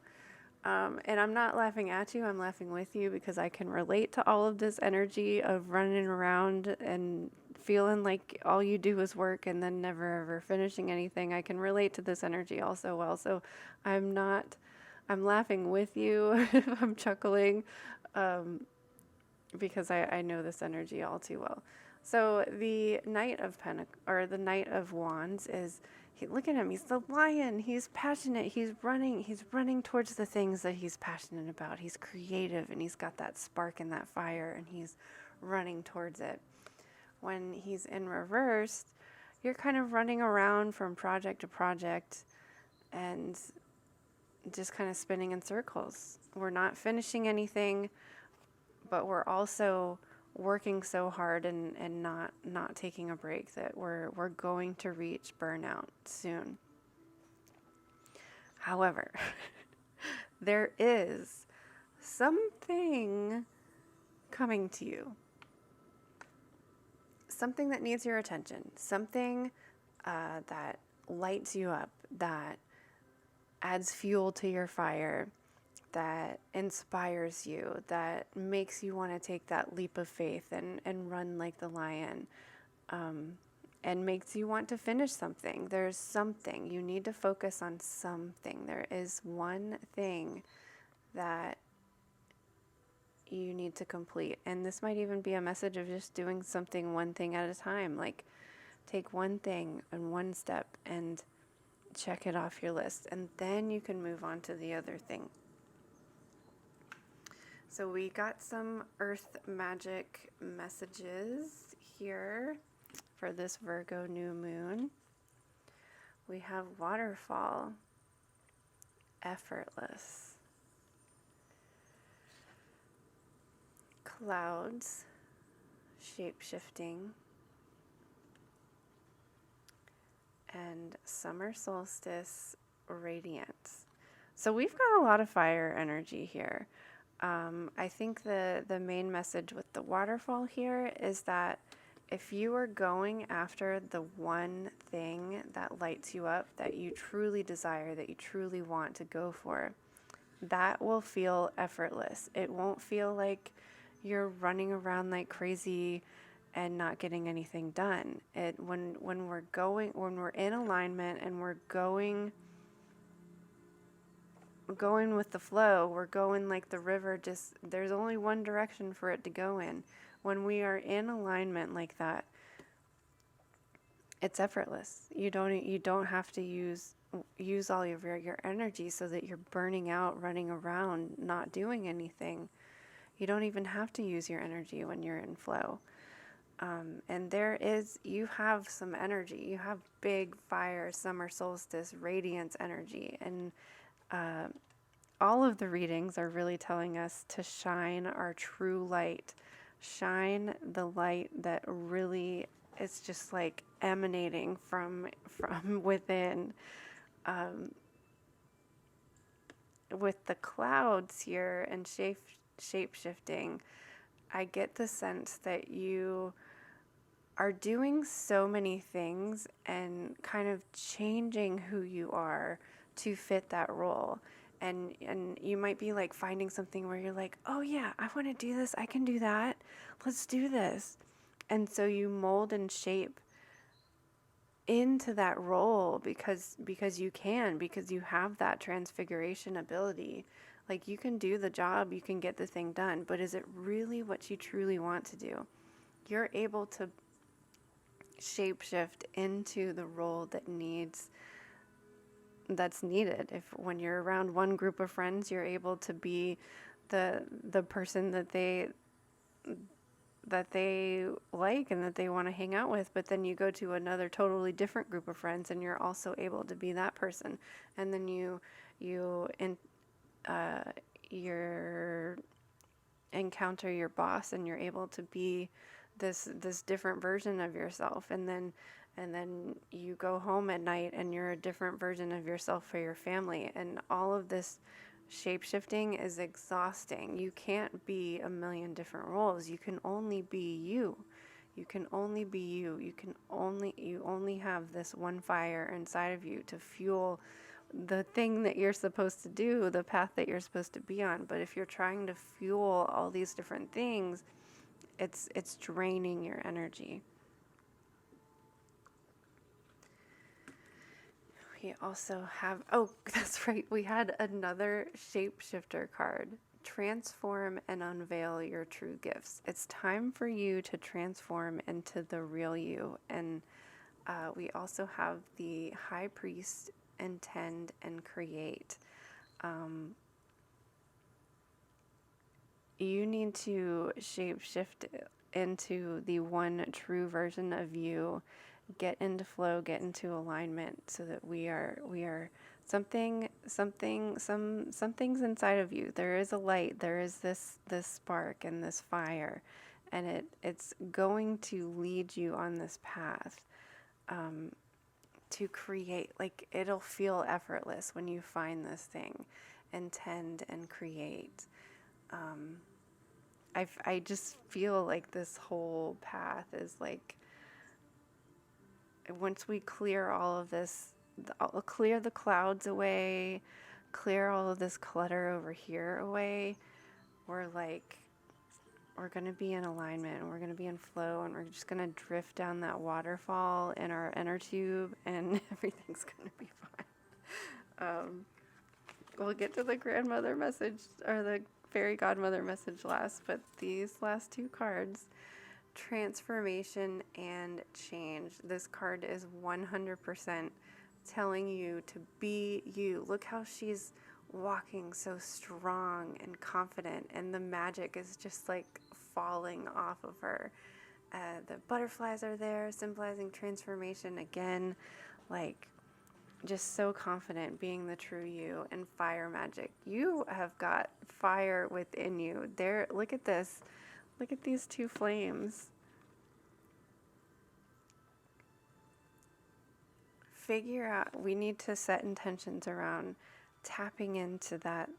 And I'm not laughing at you, I'm laughing with you because I can relate to all of this energy of running around and feeling like all you do is work and then never ever finishing anything. I can relate to this energy also well. So I'm not, I'm laughing with you. I'm chuckling because I know this energy all too well. So the Knight of or the Knight of Wands is, look at him, he's the lion, he's passionate, he's running towards the things that he's passionate about. He's creative and he's got that spark and that fire and he's running towards it. When he's in reverse, you're kind of running around from project to project and just kind of spinning in circles. We're not finishing anything, but we're also working so hard and not taking a break that we're going to reach burnout soon. However, there is something coming to you. Something that needs your attention. Something that lights you up, that adds fuel to your fire, that inspires you, that makes you want to take that leap of faith and run like the lion, and makes you want to finish something. There's something. You need to focus on something. There is one thing that you need to complete. And this might even be a message of just doing something one thing at a time. Like, take one thing and one step and check it off your list. And then you can move on to the other thing. So we got some earth magic messages here for this Virgo new moon. We have waterfall, effortless, clouds, shape-shifting, and summer solstice, radiance. So we've got a lot of fire energy here. I think the main message with the waterfall here is that if you are going after the one thing that lights you up, that you truly desire, that you truly want to go for, that will feel effortless. It won't feel like you're running around like crazy and not getting anything done. When we're in alignment and we're going with the flow, we're going like the river, just there's only one direction for it to go in. When we are in alignment like that, it's effortless. You don't have to use all of your energy so that you're burning out, running around, not doing anything. You don't even have to use your energy when you're in flow. And you have some energy. You have big fire, summer solstice, radiance energy. And all of the readings are really telling us to shine our true light. Shine the light that really is just like emanating from within. With the clouds here and shape-shifting, I get the sense that you are doing so many things and kind of changing who you are to fit that role. And you might be like finding something where you're like, oh yeah, I want to do this. I can do that. Let's do this. And so you mold and shape into that role because you can, because you have that transfiguration ability. Like, you can do the job, you can get the thing done, but is it really what you truly want to do? You're able to shapeshift into the role that's needed. If when you're around one group of friends, you're able to be the person that they like and that they want to hang out with, but then you go to another totally different group of friends and you're also able to be that person. And then you encounter your boss and you're able to be this different version of yourself, and then you go home at night and you're a different version of yourself for your family. And all of this shape-shifting is exhausting. You can't be a million different roles. You can only be you. You can only be you. You only have this one fire inside of you to fuel the thing that you're supposed to do, the path that you're supposed to be on. But if you're trying to fuel all these different things, it's draining your energy. We also have, oh, that's right, we had another shapeshifter card. Transform and unveil your true gifts. It's time for you to transform into the real you. And we also have the High Priest, intend and create. You need to shapeshift into the one true version of you. Get into flow, get into alignment, so that we are something's inside of you. There is a light, there is this spark and this fire, and it's going to lead you on this path to create. Like, it'll feel effortless when you find this thing. Intend and create. I just feel like this whole path is like, once we clear all of this, clear the clouds away, clear all of this clutter over here away, we're going to be in alignment, and we're going to be in flow, and we're just going to drift down that waterfall in our inner tube, and everything's going to be fine. We'll get to the grandmother message, or the fairy godmother message last, but these last two cards, transformation and change. This card is 100% telling you to be you. Look how she's walking so strong and confident, and the magic is just like falling off of her. The butterflies are there, symbolizing transformation again, like just so confident, being the true you. And fire magic. You have got fire within you. There, look at this. Look at these two flames. Figure out, we need to set intentions around tapping into that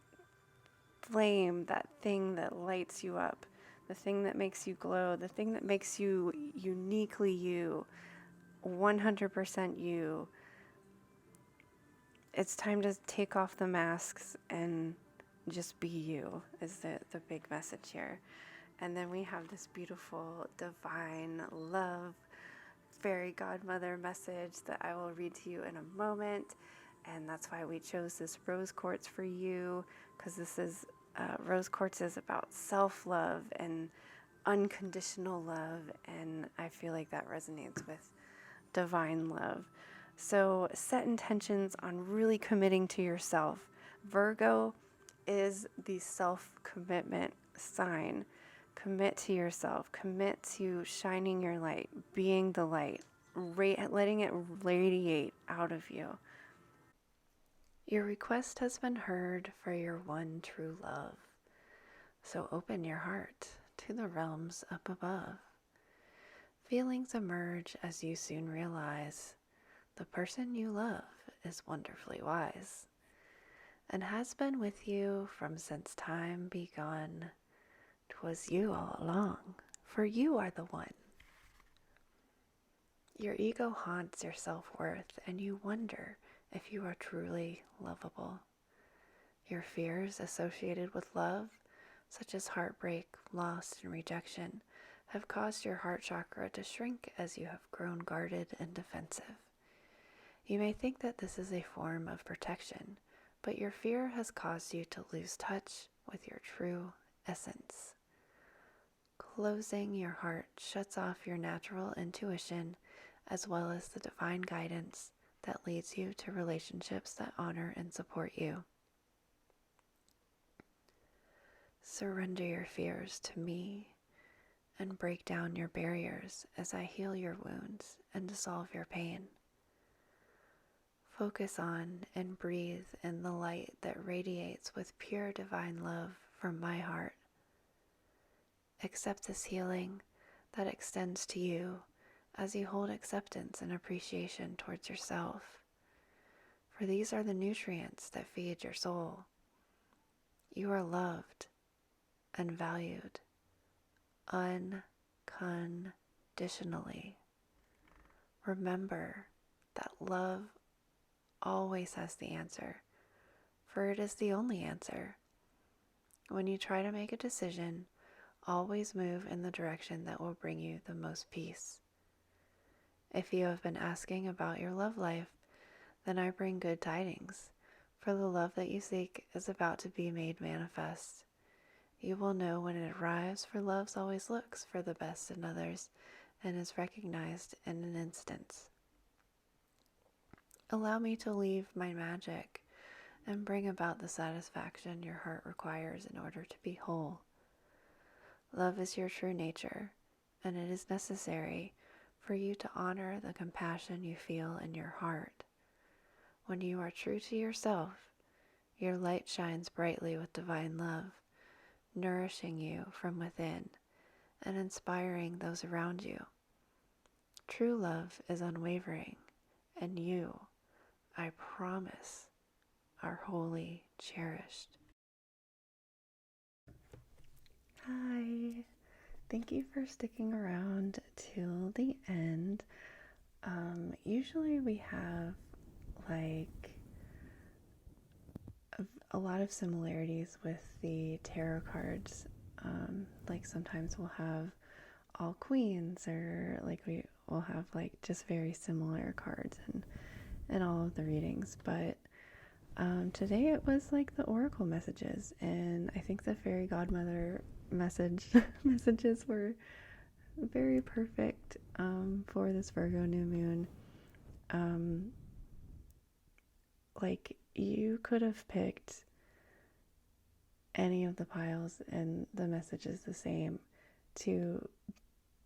flame, that thing that lights you up, the thing that makes you glow, the thing that makes you uniquely you, 100% you. It's time to take off the masks and just be you, is the big message here. And then we have this beautiful, divine love, fairy godmother message that I will read to you in a moment. And that's why we chose this rose quartz for you, because this is, rose quartz is about self-love and unconditional love. And I feel like that resonates with divine love. So set intentions on really committing to yourself. Virgo is the self-commitment sign. Commit to yourself. Commit to shining your light, being the light, letting it radiate out of you. Your request has been heard for your one true love. So open your heart to the realms up above. Feelings emerge as you soon realize the person you love is wonderfully wise, and has been with you from since time begun. 'Twas you all along, for you are the one. Your ego haunts your self-worth, and you wonder if you are truly lovable. Your fears associated with love, such as heartbreak, loss, and rejection, have caused your heart chakra to shrink as you have grown guarded and defensive. You may think that this is a form of protection, but your fear has caused you to lose touch with your true essence. Closing your heart shuts off your natural intuition, as well as the divine guidance that leads you to relationships that honor and support you. Surrender your fears to me and break down your barriers as I heal your wounds and dissolve your pain. Focus on and breathe in the light that radiates with pure divine love from my heart. Accept this healing that extends to you as you hold acceptance and appreciation towards yourself. For these are the nutrients that feed your soul. You are loved and valued unconditionally. Remember that love always has the answer, for it is the only answer. When you try to make a decision, always move in the direction that will bring you the most peace. If you have been asking about your love life, then I bring good tidings, for the love that you seek is about to be made manifest. You will know when it arrives, for love always looks for the best in others and is recognized in an instant. Allow me to leave my magic and bring about the satisfaction your heart requires in order to be whole. Love is your true nature, and it is necessary for you to honor the compassion you feel in your heart. When you are true to yourself, your light shines brightly with divine love, nourishing you from within and inspiring those around you. True love is unwavering, and you, I promise, are wholly cherished. Hi, thank you for sticking around till the end. Usually we have like a lot of similarities with the tarot cards. Like sometimes we'll have all queens, or like we will have like just very similar cards in all of the readings. But today it was like the oracle messages, and I think the Fairy Godmother messages were very perfect for this Virgo new moon. Like you could have picked any of the piles and the message is the same: to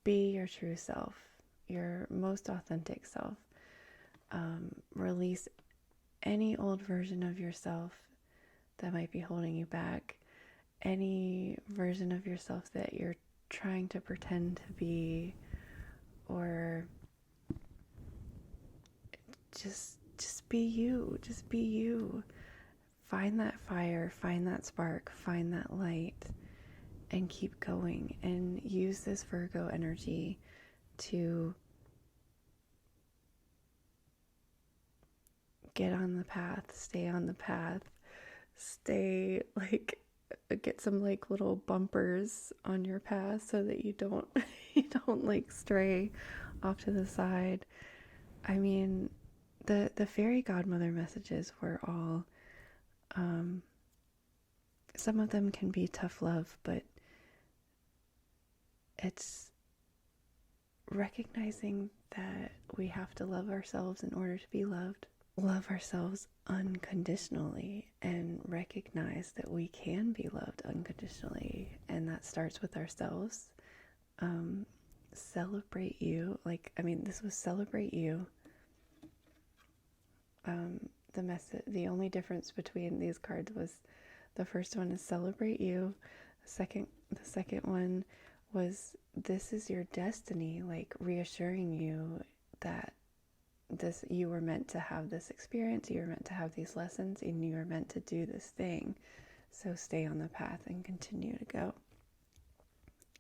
be your true self, your most authentic self. Release any old version of yourself that might be holding you back, any version of yourself that you're trying to pretend to be, or just be you. Just be you. Find that fire, find that spark, find that light, and keep going. And use this Virgo energy to get on the path, stay on the path, stay like get some like little bumpers on your path so that you don't like stray off to the side. I mean, the Fairy Godmother messages were all some of them can be tough love, but it's recognizing that we have to love ourselves in order to be loved. Love ourselves unconditionally and recognize that we can be loved unconditionally, and that starts with ourselves. Celebrate you. This was celebrate you. The only difference between these cards was the first one is celebrate you. The second one was this is your destiny, like reassuring you that you were meant to have this experience, you were meant to have these lessons, and you were meant to do this thing. So stay on the path and continue to go.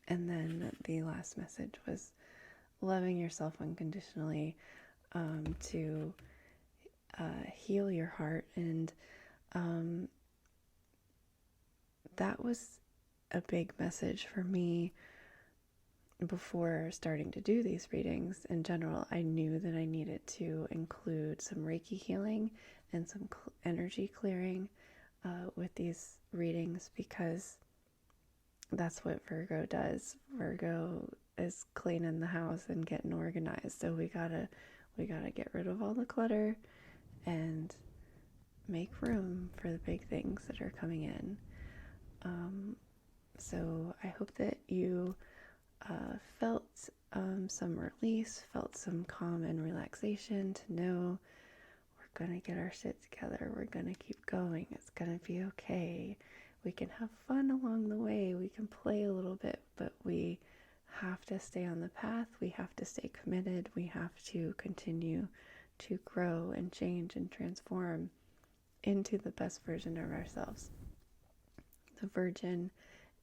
And then the last message was loving yourself unconditionally, to heal your heart. And that was a big message for me. Before starting to do these readings in general, I knew that I needed to include some Reiki healing and some energy clearing with these readings, because that's what Virgo does. Virgo is cleaning the house and getting organized. So we gotta get rid of all the clutter and make room for the big things that are coming in. So I hope that you felt some release, felt some calm and relaxation to know we're gonna get our shit together, we're gonna keep going, it's gonna be okay. We can have fun along the way, we can play a little bit, but we have to stay on the path, we have to stay committed, we have to continue to grow and change and transform into the best version of ourselves. The Virgin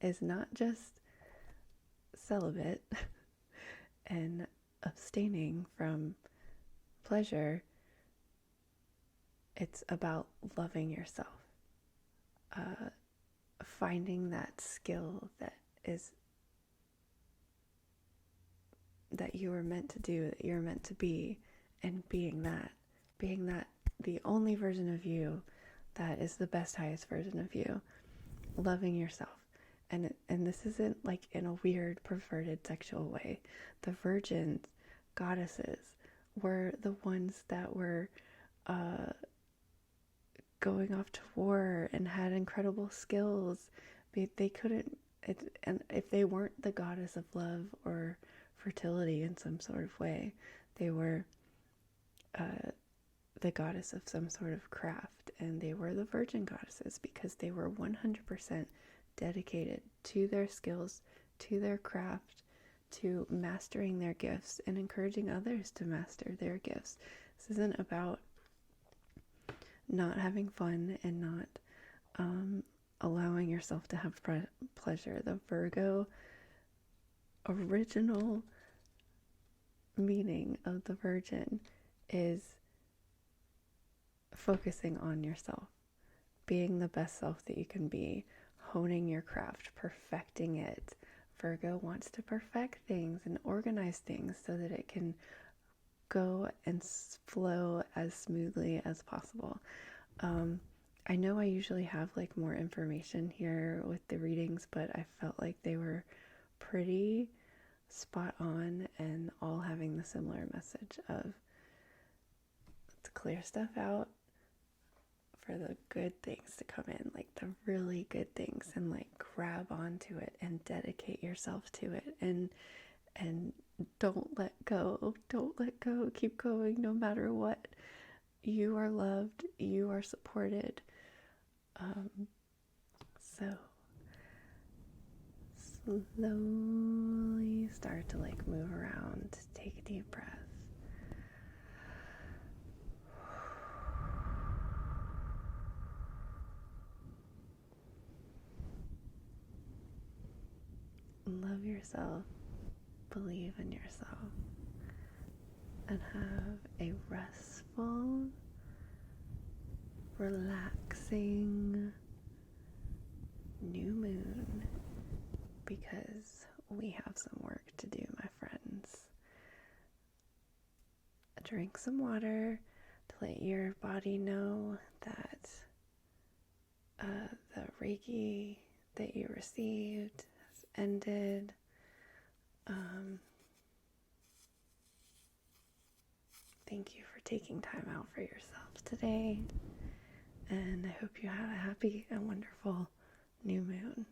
is not just celibate and abstaining from pleasure. It's about loving yourself, finding that skill that you were meant to do, that you're meant to be, and being that the only version of you that is the best, highest version of you, loving yourself. And this isn't like in a weird, perverted, sexual way. The virgins, goddesses, were the ones that were going off to war and had incredible skills. They couldn't, and if they weren't the goddess of love or fertility in some sort of way, they were the goddess of some sort of craft, and they were the virgin goddesses because they were 100% dedicated to their skills, to their craft, to mastering their gifts and encouraging others to master their gifts. This isn't about not having fun and not allowing yourself to have pleasure. The Virgo original meaning of the virgin is focusing on yourself, being the best self that you can be, honing your craft, perfecting it. Virgo wants to perfect things and organize things so that it can go and flow as smoothly as possible. I know I usually have like more information here with the readings, but I felt like they were pretty spot on and all having the similar message of let's clear stuff out for the good things to come in, like the really good things, and like grab onto it and dedicate yourself to it, and don't let go, keep going no matter what. You are loved, you are supported. So slowly start to like move around, take a deep breath. Love yourself, believe in yourself, and have a restful, relaxing new moon, because we have some work to do, my friends. Drink some water to let your body know that the Reiki that you received has ended. Thank you for taking time out for yourself today, and I hope you have a happy and wonderful new moon.